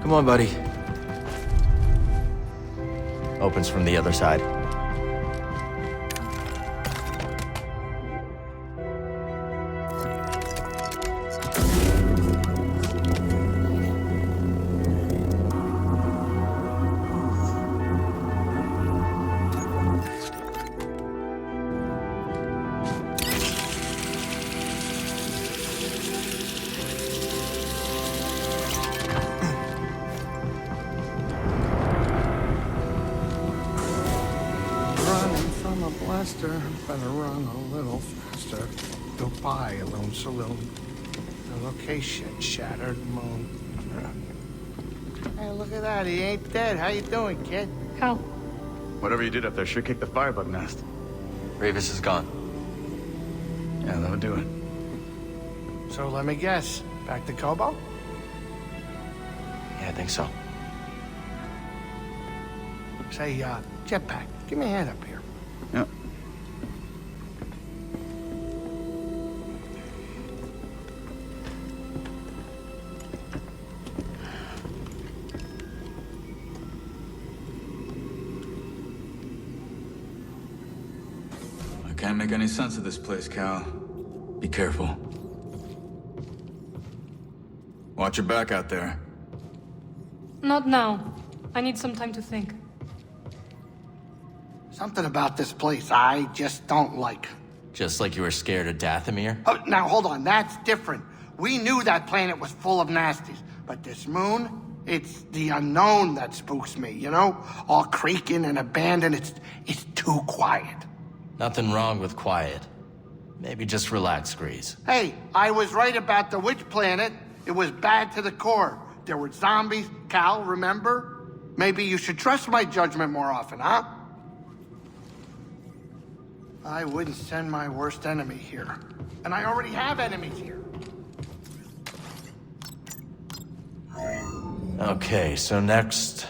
Come on, buddy. Opens from the other side. Better run a little faster. Go by a lone saloon. The location, shattered moon. Hey, look at that. He ain't dead. How you doing, kid? Cal. Whatever you did up there sure kicked the firebug nest. Revis is gone. Yeah, that'll do it. So let me guess. Back to Kobo? Yeah, I think so. Say, Jetpack, give me a hand up here. Yep. I can't make any sense of this place, Cal. Be careful. Watch your back out there. Not now. I need some time to think. Something about this place I just don't like. Just like you were scared of Dathomir? Oh, now hold on, that's different. We knew that planet was full of nasties, but this moon, it's the unknown that spooks me, you know? All creaking and abandoned, it's too quiet. Nothing wrong with quiet. Maybe just relax, Grease. Hey, I was right about the witch planet. It was bad to the core. There were zombies, Cal, remember? Maybe you should trust my judgment more often, huh? I wouldn't send my worst enemy here. And I already have enemies here. Okay, so next...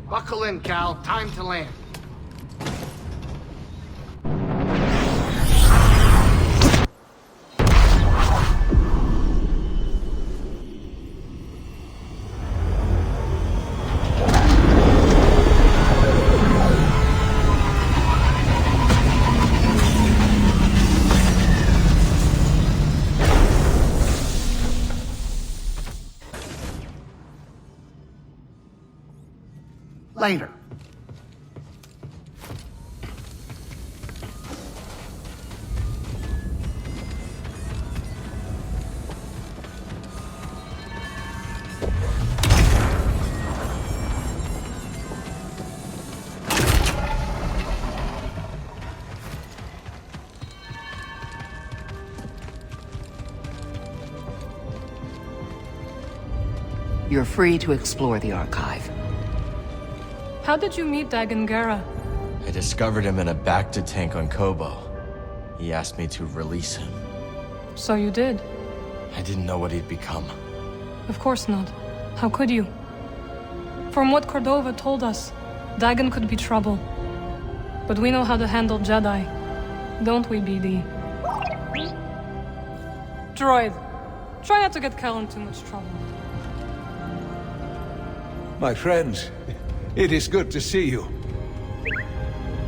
Buckle in, Cal. Time to land. Later. You're free to explore the archive. How did you meet Dagan Gera? I discovered him in a Bacta tank on Kobo. He asked me to release him. So you did? I didn't know what he'd become. Of course not. How could you? From what Cordova told us, Dagan could be trouble. But we know how to handle Jedi. Don't we, BD? Droid, try not to get Cal in too much trouble. My friends, it is good to see you.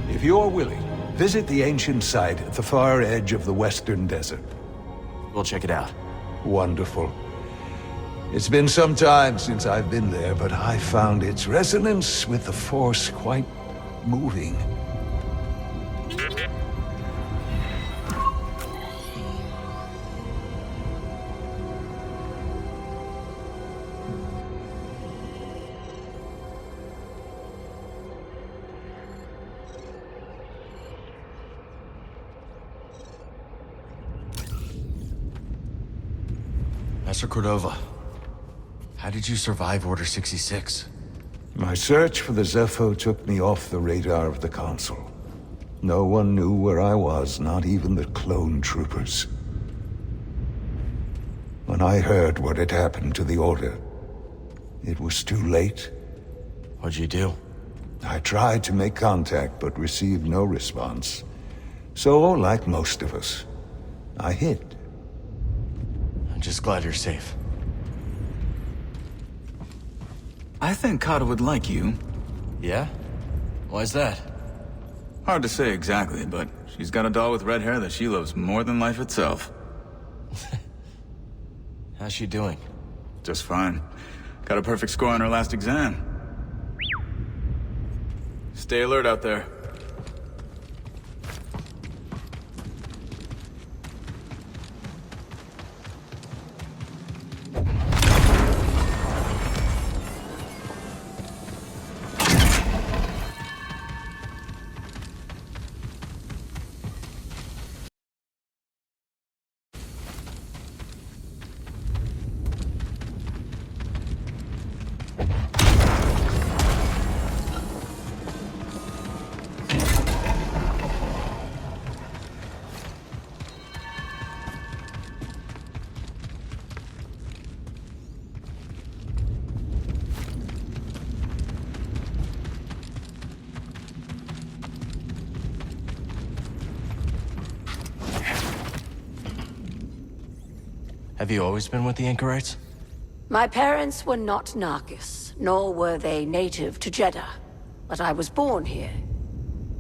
If you're willing, visit the ancient site at the far edge of the western desert. We'll check it out. Wonderful. It's been some time since I've been there, but I found its resonance with the Force quite moving. Master Cordova, how did you survive Order 66? My search for the Zepho took me off the radar of the Council. No one knew where I was, not even the clone troopers. When I heard what had happened to the Order, it was too late. What'd you do? I tried to make contact, but received no response. So, like most of us, I hid. I'm just glad you're safe. I think Kata would like you. Yeah? Why's that? Hard to say exactly, but she's got a doll with red hair that she loves more than life itself. How's she doing? Just fine. Got a perfect score on her last exam. Stay alert out there. Have you always been with the Anchorites? My parents were not Narcus, nor were they native to Jeddah, but I was born here.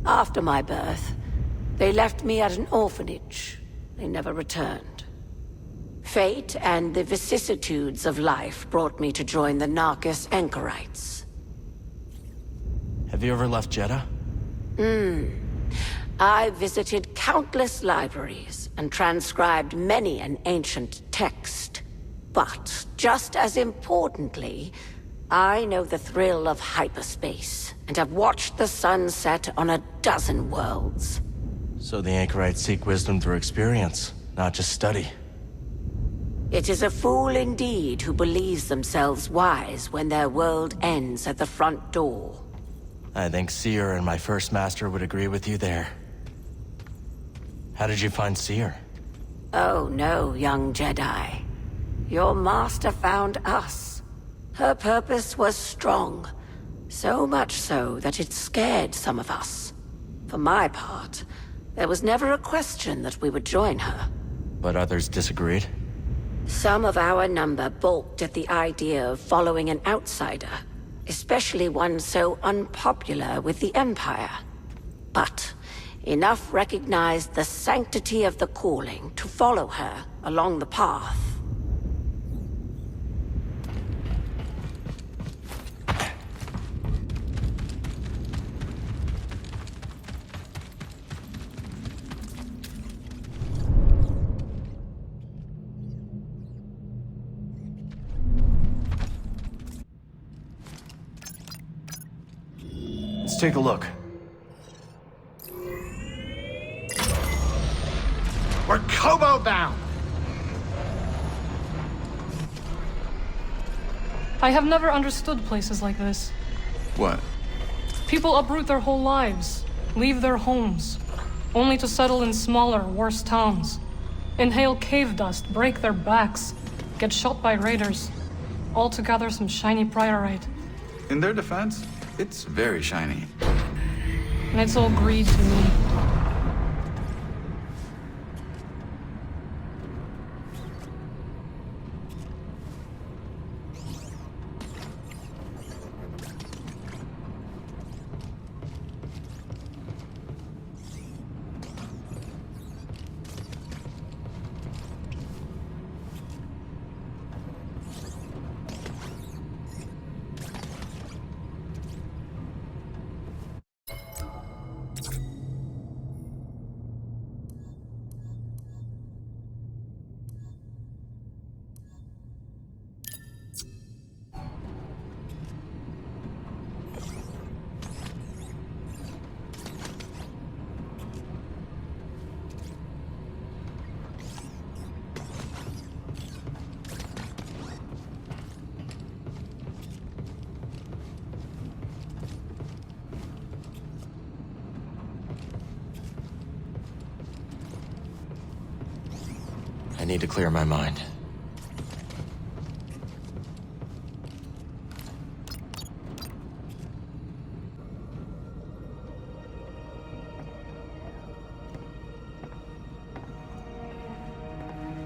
After my birth, they left me at an orphanage. They never returned. Fate and the vicissitudes of life brought me to join the Narcus Anchorites. Have you ever left Jeddah? I visited countless libraries and transcribed many an ancient text. But, just as importantly, I know the thrill of hyperspace, and have watched the sun set on a dozen worlds. So the Anchorites seek wisdom through experience, not just study. It is a fool indeed who believes themselves wise when their world ends at the front door. I think Seer and my first master would agree with you there. How did you find Seer? Oh no, young Jedi. Your master found us. Her purpose was strong. So much so that it scared some of us. For my part, there was never a question that we would join her. But others disagreed? Some of our number balked at the idea of following an outsider, especially one so unpopular with the Empire. But enough recognized the sanctity of the calling to follow her along the path. Let's take a look. We're Kobo bound! I have never understood places like this. What? People uproot their whole lives, leave their homes, only to settle in smaller, worse towns. Inhale cave dust, break their backs, get shot by raiders. All to gather some shiny priorite. In their defense, it's very shiny. And it's all greed to me. I need to clear my mind.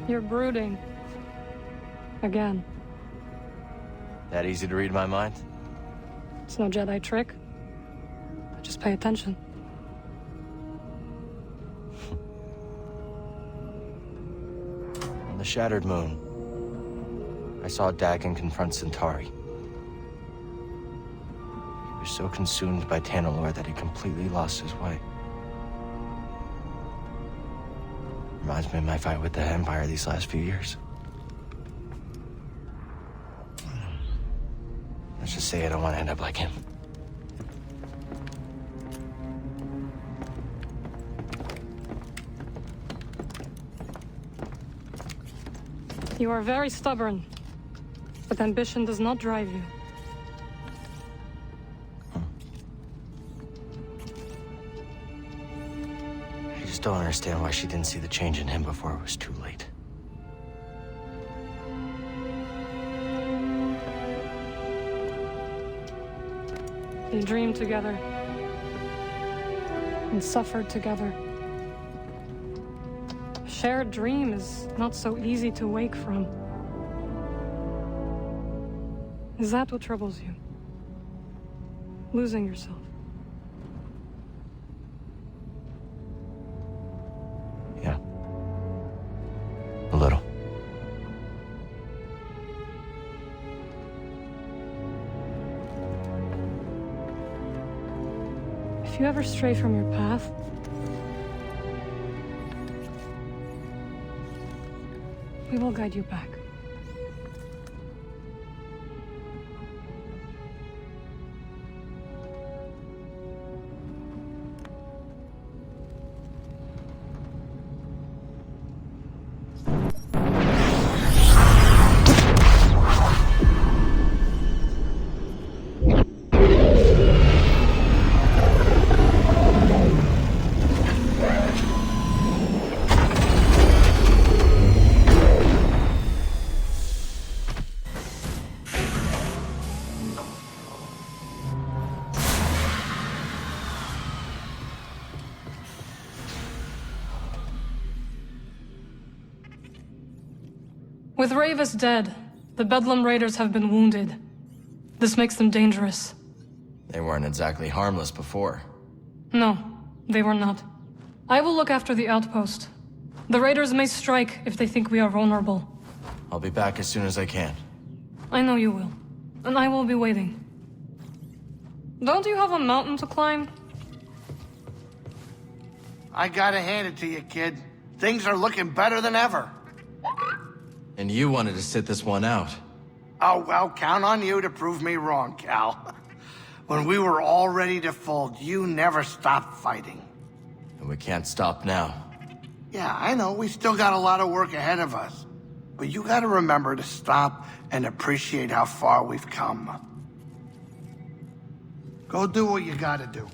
You're brooding. Again. That easy to read my mind? It's no Jedi trick. Just pay attention. On the Shattered Moon, I saw Dagon confront Centauri. He was so consumed by Tanalorr that he completely lost his way. Reminds me of my fight with the Empire these last few years. Let's just say I don't want to end up like him. You are very stubborn, but ambition does not drive you. I just don't understand why she didn't see the change in him before it was too late. We dreamed together and suffered together. shared dream is not so easy to wake from. Is that what troubles you? Losing yourself? Yeah. A little. If you ever stray from your path, we will guide you back. With Ravis dead, the Bedlam Raiders have been wounded. This makes them dangerous. They weren't exactly harmless before. No, they were not. I will look after the outpost. The Raiders may strike if they think we are vulnerable. I'll be back as soon as I can. I know you will. And I will be waiting. Don't you have a mountain to climb? I gotta hand it to you, kid. Things are looking better than ever. And you wanted to sit this one out. Oh, well, count on you to prove me wrong, Cal. When we were all ready to fold, you never stopped fighting. And we can't stop now. Yeah, I know, we still got a lot of work ahead of us. But you gotta remember to stop and appreciate how far we've come. Go do what you gotta do.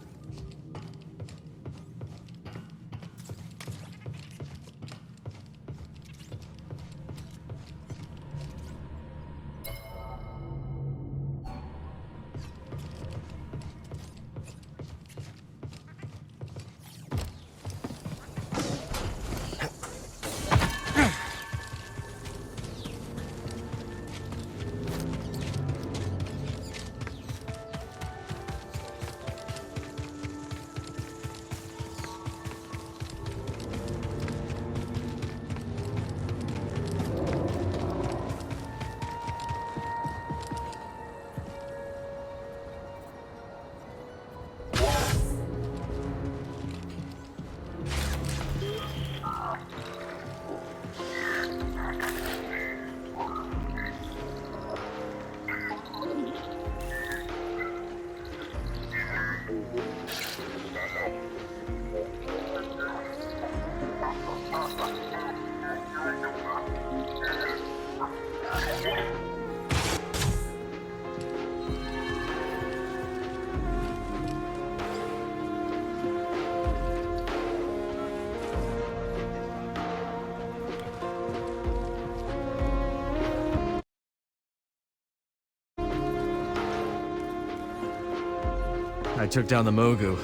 I took down the Mogu.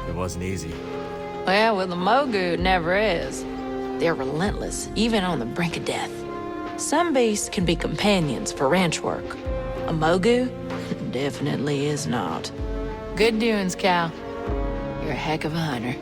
It wasn't easy. Well, with the Mogu, it never is. They're relentless, even on the brink of death. Some beasts can be companions for ranch work. A Mogu definitely is not. Good doings, Cal. You're a heck of a hunter.